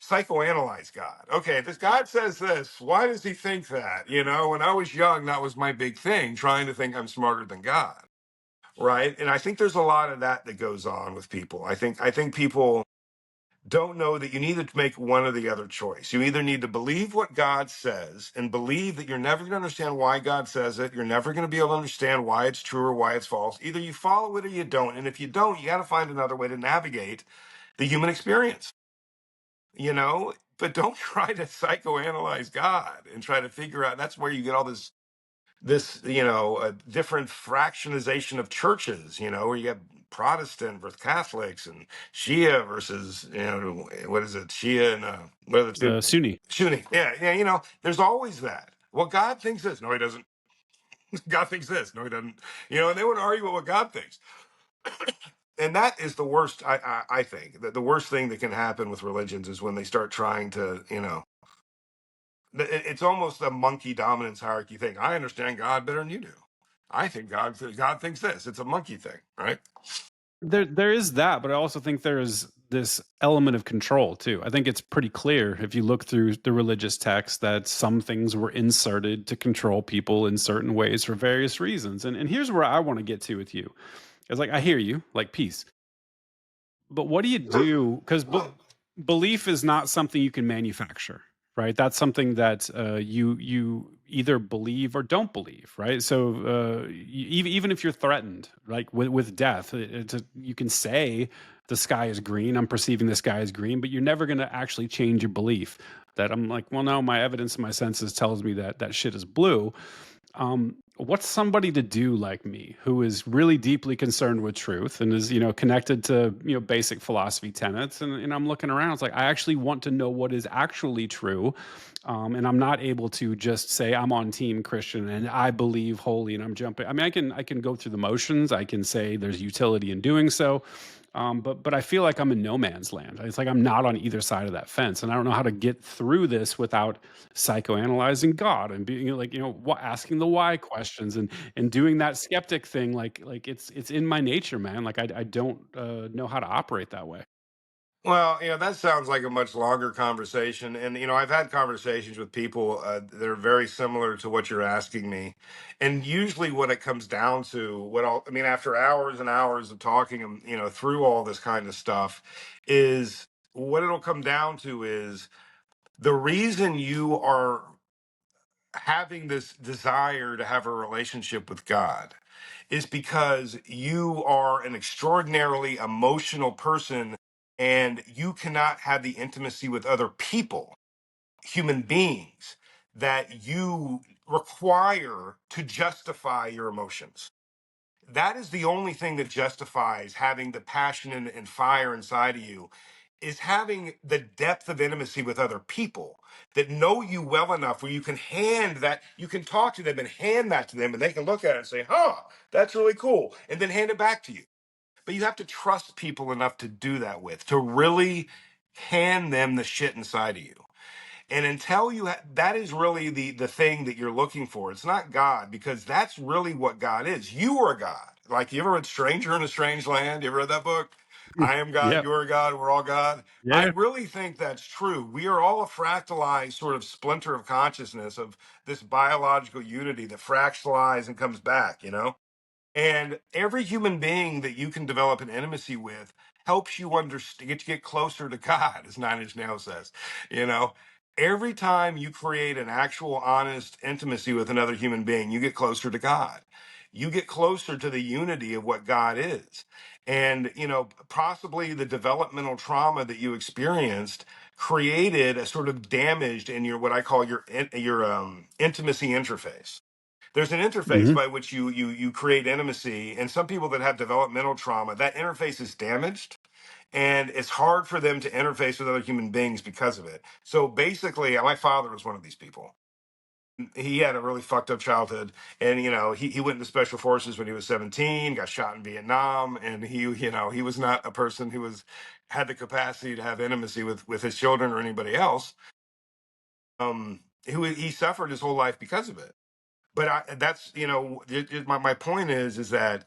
psychoanalyze God. Okay, this God says this. Why does he think that? When I was young, that was my big thing, trying to think I'm smarter than God. Right. And I think there's a lot of that goes on with people. I think people don't know that you need to make one or the other choice. You either need to believe what God says and believe that you're never going to understand why God says it. You're never going to be able to understand why it's true or why it's false. Either you follow it or you don't. And if you don't, you got to find another way to navigate the human experience, but don't try to psychoanalyze God and try to figure out. That's where you get all this different fractionization of churches, where you have Protestant versus Catholics and Shia versus, what is it, Shia and what are the two? Sunni. Sunni. Yeah, yeah. There's always that. Well, God thinks this. No, he doesn't. God thinks this. No, he doesn't. And they would argue about what God thinks. And that is the worst. I think that the worst thing that can happen with religions is when they start trying to, it's almost a monkey dominance hierarchy thing. I understand God better than you do. I think God thinks this. It's a monkey thing, right? There is that, but I also think this element of control too. I think it's pretty clear if you look through the religious text that some things were inserted to control people in certain ways for various reasons. And here's where I want to get to with you. It's like I hear you, like peace. But what do you do? Because belief is not something you can manufacture, right? That's something that you either believe or don't believe, right? So even if you're threatened, like with death, you can say the sky is green. I'm perceiving the sky is green, but you're never going to actually change your belief. That I'm like, well, no, my evidence and my senses tells me that that shit is blue. What's somebody to do like me who is really deeply concerned with truth and is, connected to, basic philosophy tenets? And I'm looking around, it's like, I actually want to know what is actually true. And I'm not able to just say I'm on team Christian and I believe wholly and I'm jumping. I mean, I can go through the motions. I can say there's utility in doing so. But I feel like I'm in no man's land. It's like I'm not on either side of that fence, and I don't know how to get through this without psychoanalyzing God and being like, asking the why questions and doing that skeptic thing. Like it's in my nature, man. Like I don't know how to operate that way. Well, that sounds like a much longer conversation. And, I've had conversations with people that are very similar to what you're asking me. And usually what it comes down to, after hours and hours of talking, through all this kind of stuff, is what it'll come down to is the reason you are having this desire to have a relationship with God is because you are an extraordinarily emotional person and you cannot have the intimacy with other people, human beings, that you require to justify your emotions. That is the only thing that justifies having the passion and fire inside of you, is having the depth of intimacy with other people that know you well enough where you can hand that, you can talk to them and hand that to them and they can look at it and say, huh, that's really cool, and then hand it back to you. But you have to trust people enough to do that with, to really hand them the shit inside of you. And until that is really the thing that you're looking for. It's not God, because that's really what God is. You are God. Like, you ever read Stranger in a Strange Land? You ever read that book? I am God, Yeah. you are God, we're all God. I Yeah. really think that's true. We are all a fractalized sort of splinter of consciousness of this biological unity that fractalizes and comes back, And every human being that you can develop an intimacy with helps you understand, get closer to God, as Nine Inch Nails says. You know, every time you create an actual, honest intimacy with another human being, you get closer to God. You get closer to the unity of what God is. And, possibly the developmental trauma that you experienced created a sort of damaged in your, what I call your intimacy interface. There's an interface Hmm. by which you create intimacy, and some people that have developmental trauma, that interface is damaged, and it's hard for them to interface with other human beings because of it. So basically, my father was one of these people. He had a really fucked up childhood, and he went into special forces when he was 17, got shot in Vietnam, and he was not a person who was had the capacity to have intimacy with his children or anybody else. He suffered his whole life because of it. But that's my point is that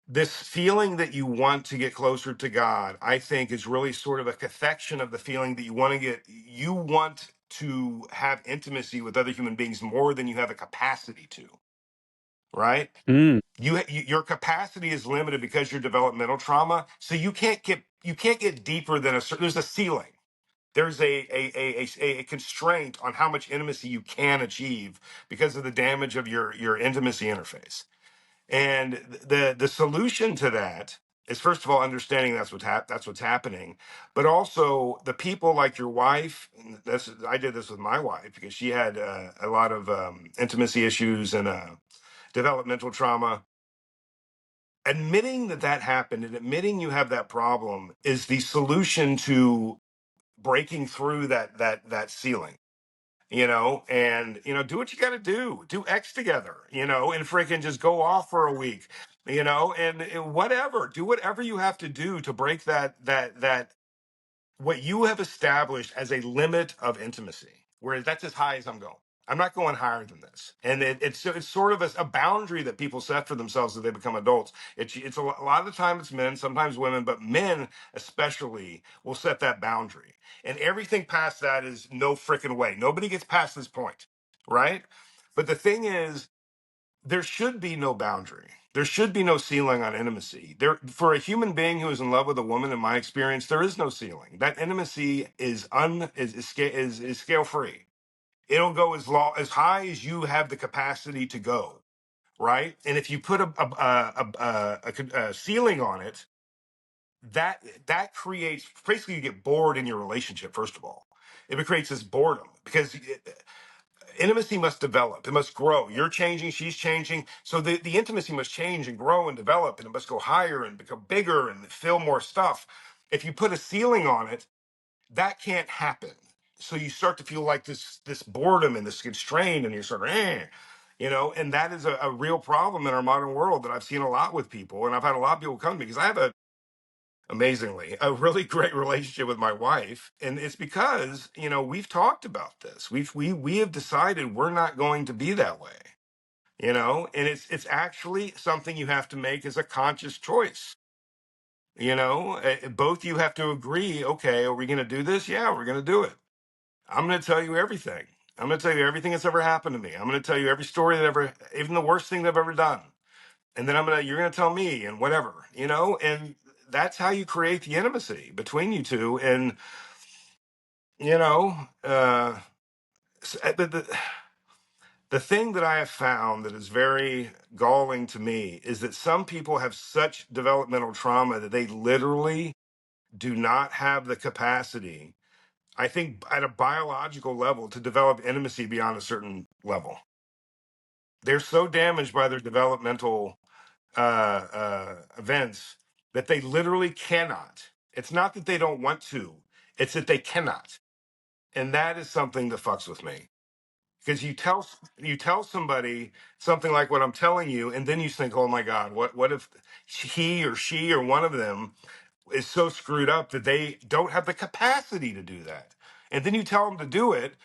this feeling that you want to get closer to God, I think, is really sort of a cathection of the feeling that you want to have intimacy with other human beings more than you have a capacity to, right? Mm. Your capacity is limited because your developmental trauma, so you can't get deeper than a certain. There's a ceiling. There's a constraint on how much intimacy you can achieve because of the damage of your intimacy interface. And the solution to that is, first of all, understanding that's what's happening, but also the people like your wife. And I did this with my wife because she had a lot of intimacy issues and developmental trauma. Admitting that happened and admitting you have that problem is the solution to breaking through that ceiling. And do what you got to do X together, and freaking just go off for a week, and whatever, do whatever you have to do to break that what you have established as a limit of intimacy, where that's as high as I'm going. I'm not going higher than this. And it's sort of a boundary that people set for themselves as they become adults. It's a lot of the time it's men, sometimes women, but men especially will set that boundary. And everything past that is no freaking way. Nobody gets past this point, right? But the thing is, there should be no boundary. There should be no ceiling on intimacy. There, for a human being who is in love with a woman, in my experience, there is no ceiling. That intimacy is scale free. It'll go as high as you have the capacity to go, right? And if you put a ceiling on it, that creates, basically you get bored in your relationship. First of all, it creates this boredom because intimacy must develop. It must grow. You're changing, she's changing. So the intimacy must change and grow and develop, and it must go higher and become bigger and fill more stuff. If you put a ceiling on it, that can't happen. So you start to feel like this boredom and this constraint, and you're sort of, and that is a real problem in our modern world that I've seen a lot with people. And I've had a lot of people come to me because I have amazingly a really great relationship with my wife, and it's because we've talked about this. We have decided we're not going to be that way. And it's actually something you have to make as a conscious choice. Both you have to agree, okay, are we going to do this? Yeah, we're going to do it. I'm going to tell you everything. I'm going to tell you everything that's ever happened to me. I'm going to tell you every story that ever, even the worst thing that I've ever done. And then you're going to tell me and whatever, and that's how you create the intimacy between you two. And, you know, uh, the thing that I have found that is very galling to me is that some people have such developmental trauma that they literally do not have the capacity, I think, at a biological level, to develop intimacy beyond a certain level. They're so damaged by their developmental events that they literally cannot. It's not that they don't want to, it's that they cannot. And that is something that fucks with me. Because you tell somebody something like what I'm telling you, and then you think, oh my God, what if he or she or one of them is so screwed up that they don't have the capacity to do that. And then you tell them to do it,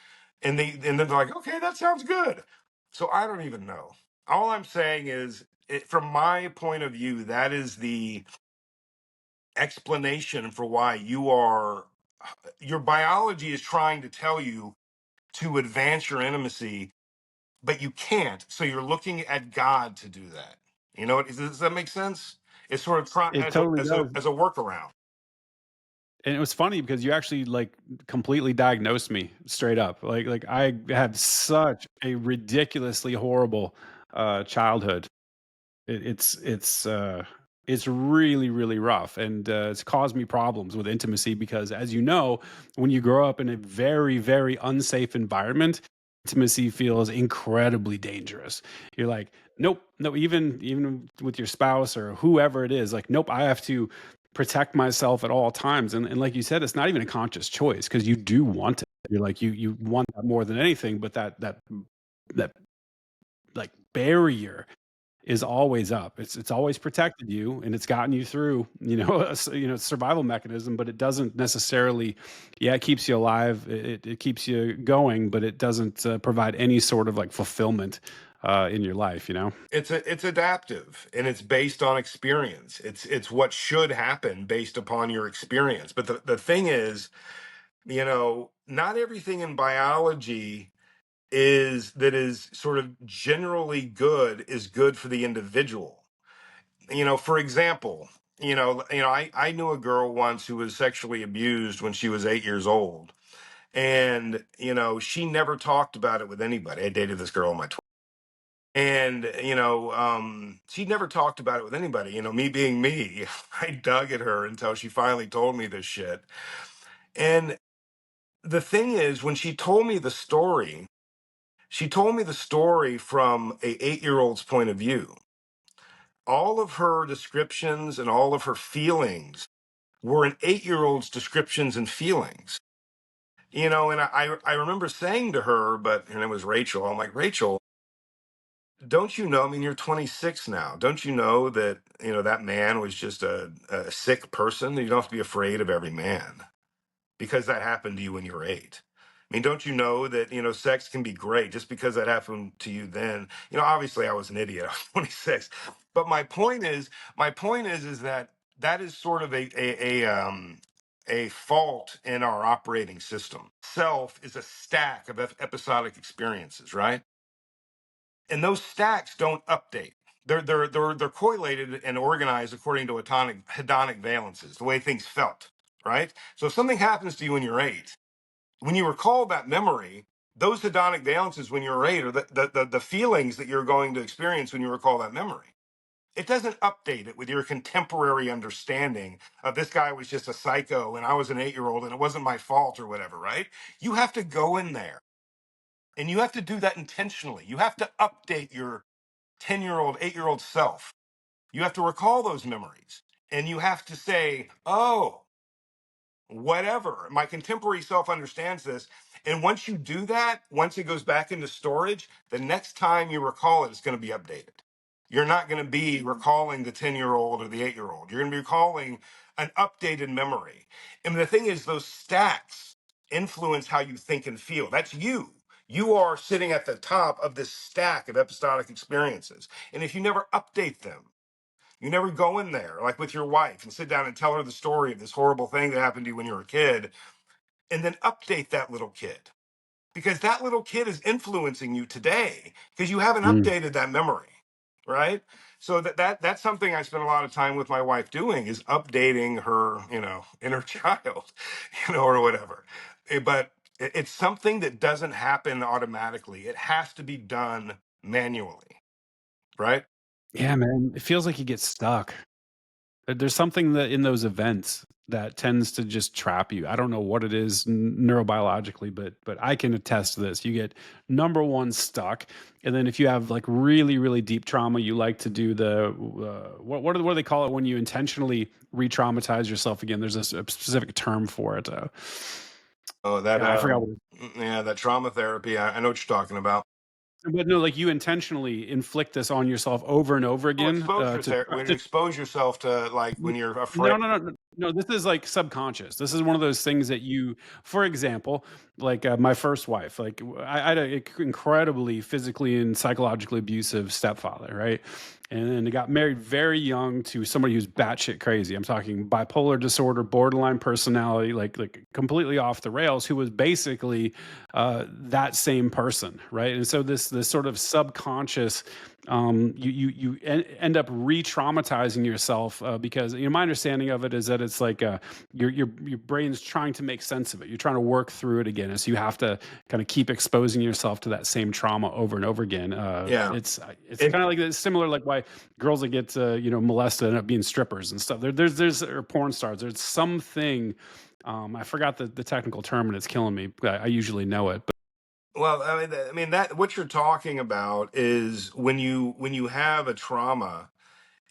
and then they're like, okay, that sounds good. So I don't even know. All I'm saying is, from my point of view, that is the explanation for why your biology is trying to tell you to advance your intimacy, but you can't. So you're looking at God to do that. Does that make sense? It's sort of trying It totally does. as a workaround. And it was funny because you actually like completely diagnosed me straight up. Like I had such a ridiculously horrible childhood. It's really really rough, and it's caused me problems with intimacy because, as you know, when you grow up in a very very unsafe environment, intimacy feels incredibly dangerous. You're like, nope, no, even with your spouse or whoever it is, like, nope, I have to protect myself at all times. And like you said, it's not even a conscious choice because you do want it. You're like, you want that more than anything, but that like barrier is always up. It's always protected you, and it's gotten you through, survival mechanism, but it doesn't necessarily, yeah, it keeps you alive, it keeps you going, but it doesn't provide any sort of like fulfillment in your life. It's adaptive, and it's based on experience. It's what should happen based upon your experience. But the thing is, not everything in biology is sort of generally good is good for the individual. For example, I knew a girl once who was sexually abused when she was 8 years old. And, she never talked about it with anybody. I dated this girl in my 20s. And, she never talked about it with anybody. Me being me, I dug at her until she finally told me this shit. And the thing is, when she told me the story from a 8-year old's point of view. All of her descriptions and all of her feelings were an 8-year old's descriptions and feelings. And I remember saying to her, and it was Rachel, I'm like, Rachel, don't you know? I mean, you're 26 now. Don't you know that, that man was just a sick person? You don't have to be afraid of every man because that happened to you when you were 8. I mean, don't you know that, sex can be great just because that happened to you then? Obviously I was an idiot. I was 26. But my point is that that is sort of a fault in our operating system. Self is a stack of episodic experiences, right? And those stacks don't update. They're correlated and organized according to hedonic valences, the way things felt, right? So if something happens to you when you're 8, when you recall that memory, those hedonic valences when you're 8 are the feelings that you're going to experience when you recall that memory. It doesn't update it with your contemporary understanding of this guy was just a psycho and I was an 8-year-old and it wasn't my fault or whatever, right? You have to go in there and you have to do that intentionally. You have to update your 10-year-old, 8-year-old self. You have to recall those memories and you have to say, oh, whatever. My contemporary self understands this. And once you do that, once it goes back into storage, the next time you recall it, it's going to be updated. You're not going to be recalling the 10-year-old or the 8-year-old. You're going to be recalling an updated memory. And the thing is, those stacks influence how you think and feel. That's you. You are sitting at the top of this stack of episodic experiences. And if you never update them, you never go in there, like with your wife, and sit down and tell her the story of this horrible thing that happened to you when you were a kid, and then update that little kid. Because that little kid is influencing you today because you haven't Mm. updated that memory, right? So that's something I spend a lot of time with my wife doing is updating her, inner child, or whatever. But it's something that doesn't happen automatically. It has to be done manually, right? Yeah, man, it feels like you get stuck. There's something that in those events that tends to just trap you. I don't know what it is neurobiologically, but I can attest to this. You get number one stuck, and then if you have like really really deep trauma, you like to do the what do they call it when you intentionally re-traumatize yourself again? There's a specific term for it. Oh, that I forgot what. yeah, that trauma therapy. I know what you're talking about. But no, like you intentionally inflict this on yourself over and over Oh, again exposure to therapy. When you expose yourself to like when you're afraid. No, this is like subconscious. This is one of those things that you, for example, like my first wife, like I had an incredibly physically and psychologically abusive stepfather, right? And then they got married very young to somebody who's batshit crazy. I'm talking bipolar disorder, borderline personality, like completely off the rails, who was basically that same person, right? And so this sort of subconscious end up re-traumatizing yourself because my understanding of it is that it's like your brain's trying to make sense of it. You're trying to work through it again, and so you have to kind of keep exposing yourself to that same trauma over and over again. Yeah. It's And kind of like it's similar, like why girls that get molested end up being strippers and stuff. There's or porn stars. There's something. I forgot the technical term, and it's killing me. I usually know it, but well, I mean that what you're talking about is when you have a trauma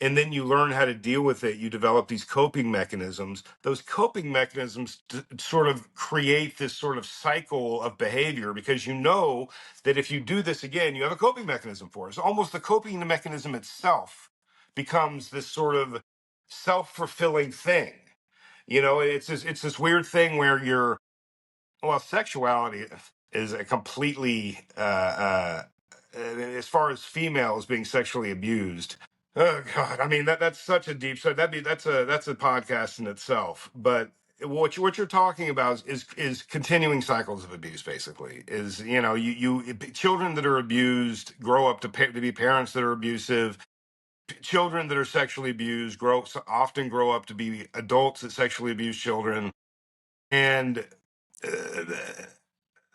and then you learn how to deal with it, you develop these coping mechanisms. Those coping mechanisms sort of create this sort of cycle of behavior because you know that if you do this again, you have a coping mechanism for it. So almost the coping mechanism itself becomes this sort of self-fulfilling thing. It's this weird thing where well, sexuality is a completely as far as females being sexually abused. Oh God, I mean that's such a deep. So that's a podcast in itself. But what you're talking about is continuing cycles of abuse. Basically, is children that are abused grow up to be parents that are abusive. Children that are sexually abused often grow up to be adults that sexually abuse children, and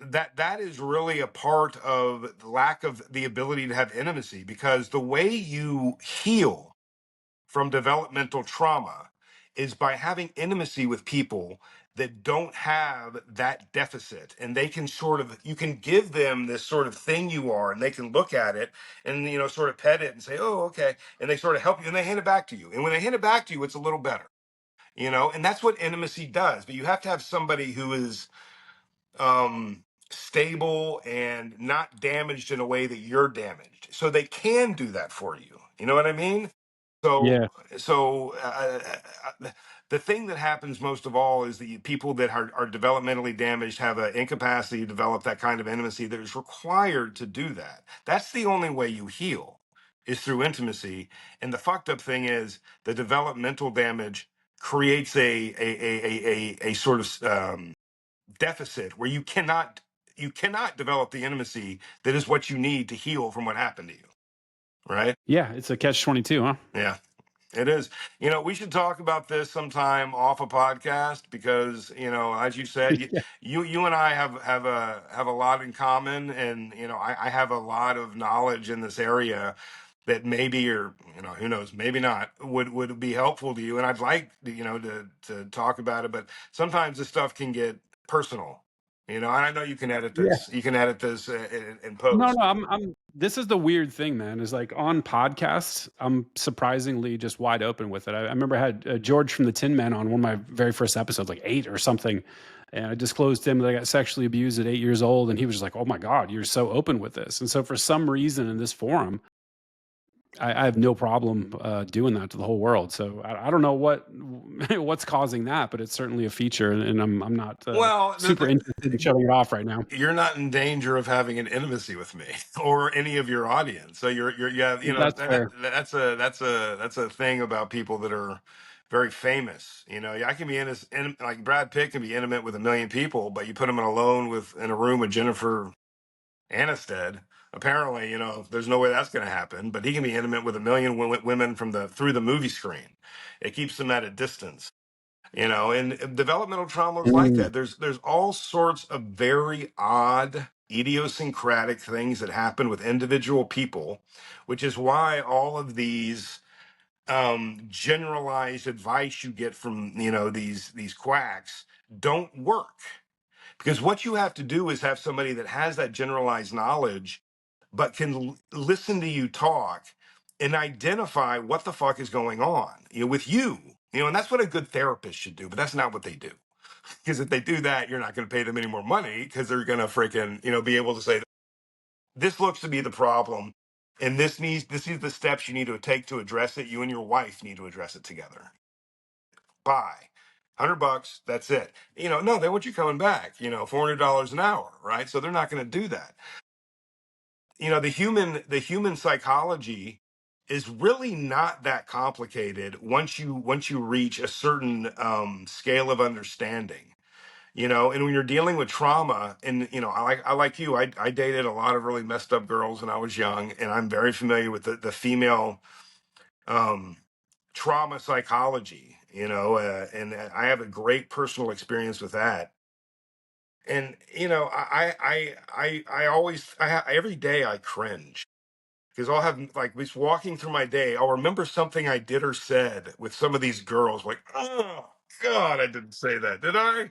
that is really a part of the lack of the ability to have intimacy because the way you heal from developmental trauma is by having intimacy with people that don't have that deficit and they can sort of you can give them this sort of thing you are and they can look at it and sort of pet it and say, oh, okay, and they sort of help you and they hand it back to you, and when they hand it back to you it's a little better, and that's what intimacy does. But you have to have somebody who is stable and not damaged in a way that you're damaged so they can do that for you. You know what I mean? So, Yeah. so the thing that happens most of all is the people that are developmentally damaged have an incapacity to develop that kind of intimacy that is required to do that. That's the only way you heal, is through intimacy. And the fucked up thing is the developmental damage creates a sort of deficit where you cannot develop the intimacy that is what you need to heal from what happened to you. Right? Yeah, it's a catch 22, huh? Yeah. It is. We should talk about this sometime off a podcast because, as you said, Yeah. you and I have a lot in common, and I have a lot of knowledge in this area that maybe, or who knows, maybe not, would be helpful to you. And I'd like to talk about it, but sometimes this stuff can get personal. And I know you can edit Yeah. this. You can edit this in No, post. no, I'm this is the weird thing, man, is like on podcasts, I'm surprisingly just wide open with it. I remember I had George from the Tin Man on one of my very first episodes, like 8 or something. And I disclosed to him that I got sexually abused at 8 years old. And he was just like, oh my God, you're so open with this. And so for some reason in this forum, I have no problem doing that to the whole world. So I don't know what's causing that, but it's certainly a feature, and I'm not Well, super interested in shutting it off right now. you're not in danger of having an intimacy with me or any of your audience. So you have, That's fair. that's a thing about people that are very famous. I can be like Brad Pitt can be intimate with a million people, but you put him in a room with Jennifer Aniston. Apparently, there's no way that's going to happen. But he can be intimate with a million women through the movie screen. It keeps them at a distance. And developmental trauma is like Mm. that. There's all sorts of very odd idiosyncratic things that happen with individual people, which is why all of these generalized advice you get from these quacks don't work, because what you have to do is have somebody that has that generalized knowledge but can listen to you talk and identify what the fuck is going on with you. And that's what a good therapist should do, but that's not what they do. Because if they do that, you're not going to pay them any more money, because they're going to freaking be able to say, this looks to be the problem, and this is the steps you need to take to address it. You and your wife need to address it together. Bye. $100, that's it. No, they want you coming back, $400 an hour, right? So they're not going to do that. The human psychology is really not that complicated once you reach a certain scale of understanding. And when you're dealing with trauma, and I like you, I dated a lot of really messed up girls when I was young, and I'm very familiar with the female um trauma psychology, and I have a great personal experience with that. And I always every day I cringe, because I'll have, like, just walking through my day, I'll remember something I did or said with some of these girls, like, oh God, I didn't say that, did I?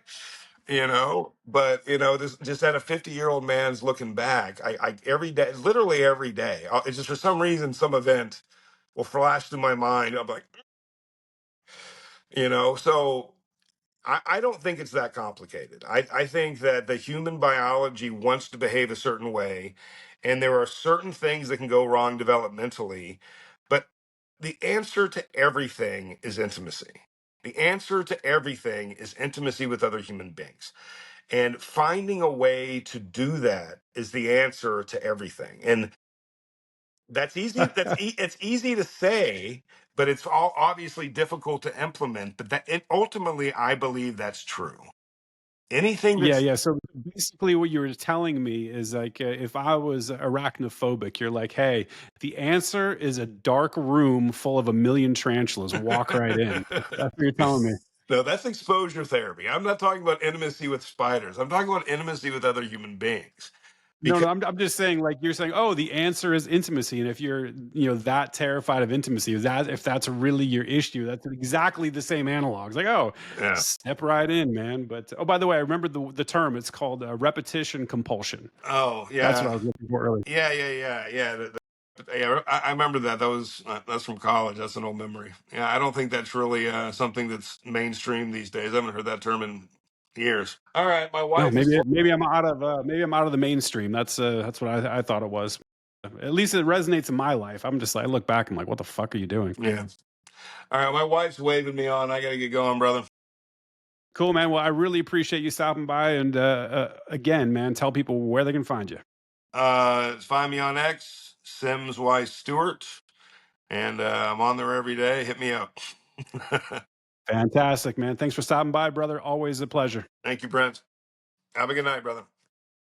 But this just at a 50-year-old man's looking back, I every day, literally every day, it's just for some reason some event will flash through my mind. I'm like, so I don't think it's that complicated. I think that the human biology wants to behave a certain way, and there are certain things that can go wrong developmentally, but the answer to everything is intimacy. The answer to everything is intimacy with other human beings. And finding a way to do that is the answer to everything. And that's easy. It's easy to say, but it's all obviously difficult to implement. But ultimately, I believe that's true. Anything Yeah, that's yeah. So basically, what you were telling me is like, if I was arachnophobic, you're like, hey, the answer is a dark room full of a million tarantulas. Walk right in. That's what you're telling me. no, that's exposure therapy. I'm not talking about intimacy with spiders. I'm talking about intimacy with other human beings. No, Because no, I'm just saying, like you're saying, oh, the answer is intimacy, and if you're, that terrified of intimacy, if that's really your issue, that's exactly the same analogs. Like, oh, yeah. step right in, man. But oh, by the way, I remember the term. It's called repetition compulsion. Oh That's what I yeah. was looking for earlier. Yeah. Yeah, I remember that. That's from college. That's an old memory. Yeah, I don't think that's really something that's mainstream these days. I haven't heard that term in years. All right, my No, wife is. maybe I'm out of the mainstream. That's what I thought it was. At least it resonates in my life. I'm just like, I look back, I'm like, what the fuck are you doing? Yeah. All right, my wife's waving me on. I got to get going, brother. Cool, man. Well, I really appreciate you stopping by. And again, man, tell people where they can find you. Find me on X, Sims Y Stewart, and I'm on there every day. Hit me up. Fantastic, man. Thanks for stopping by, brother. Always a pleasure. Thank you, Brent. Have a good night, brother.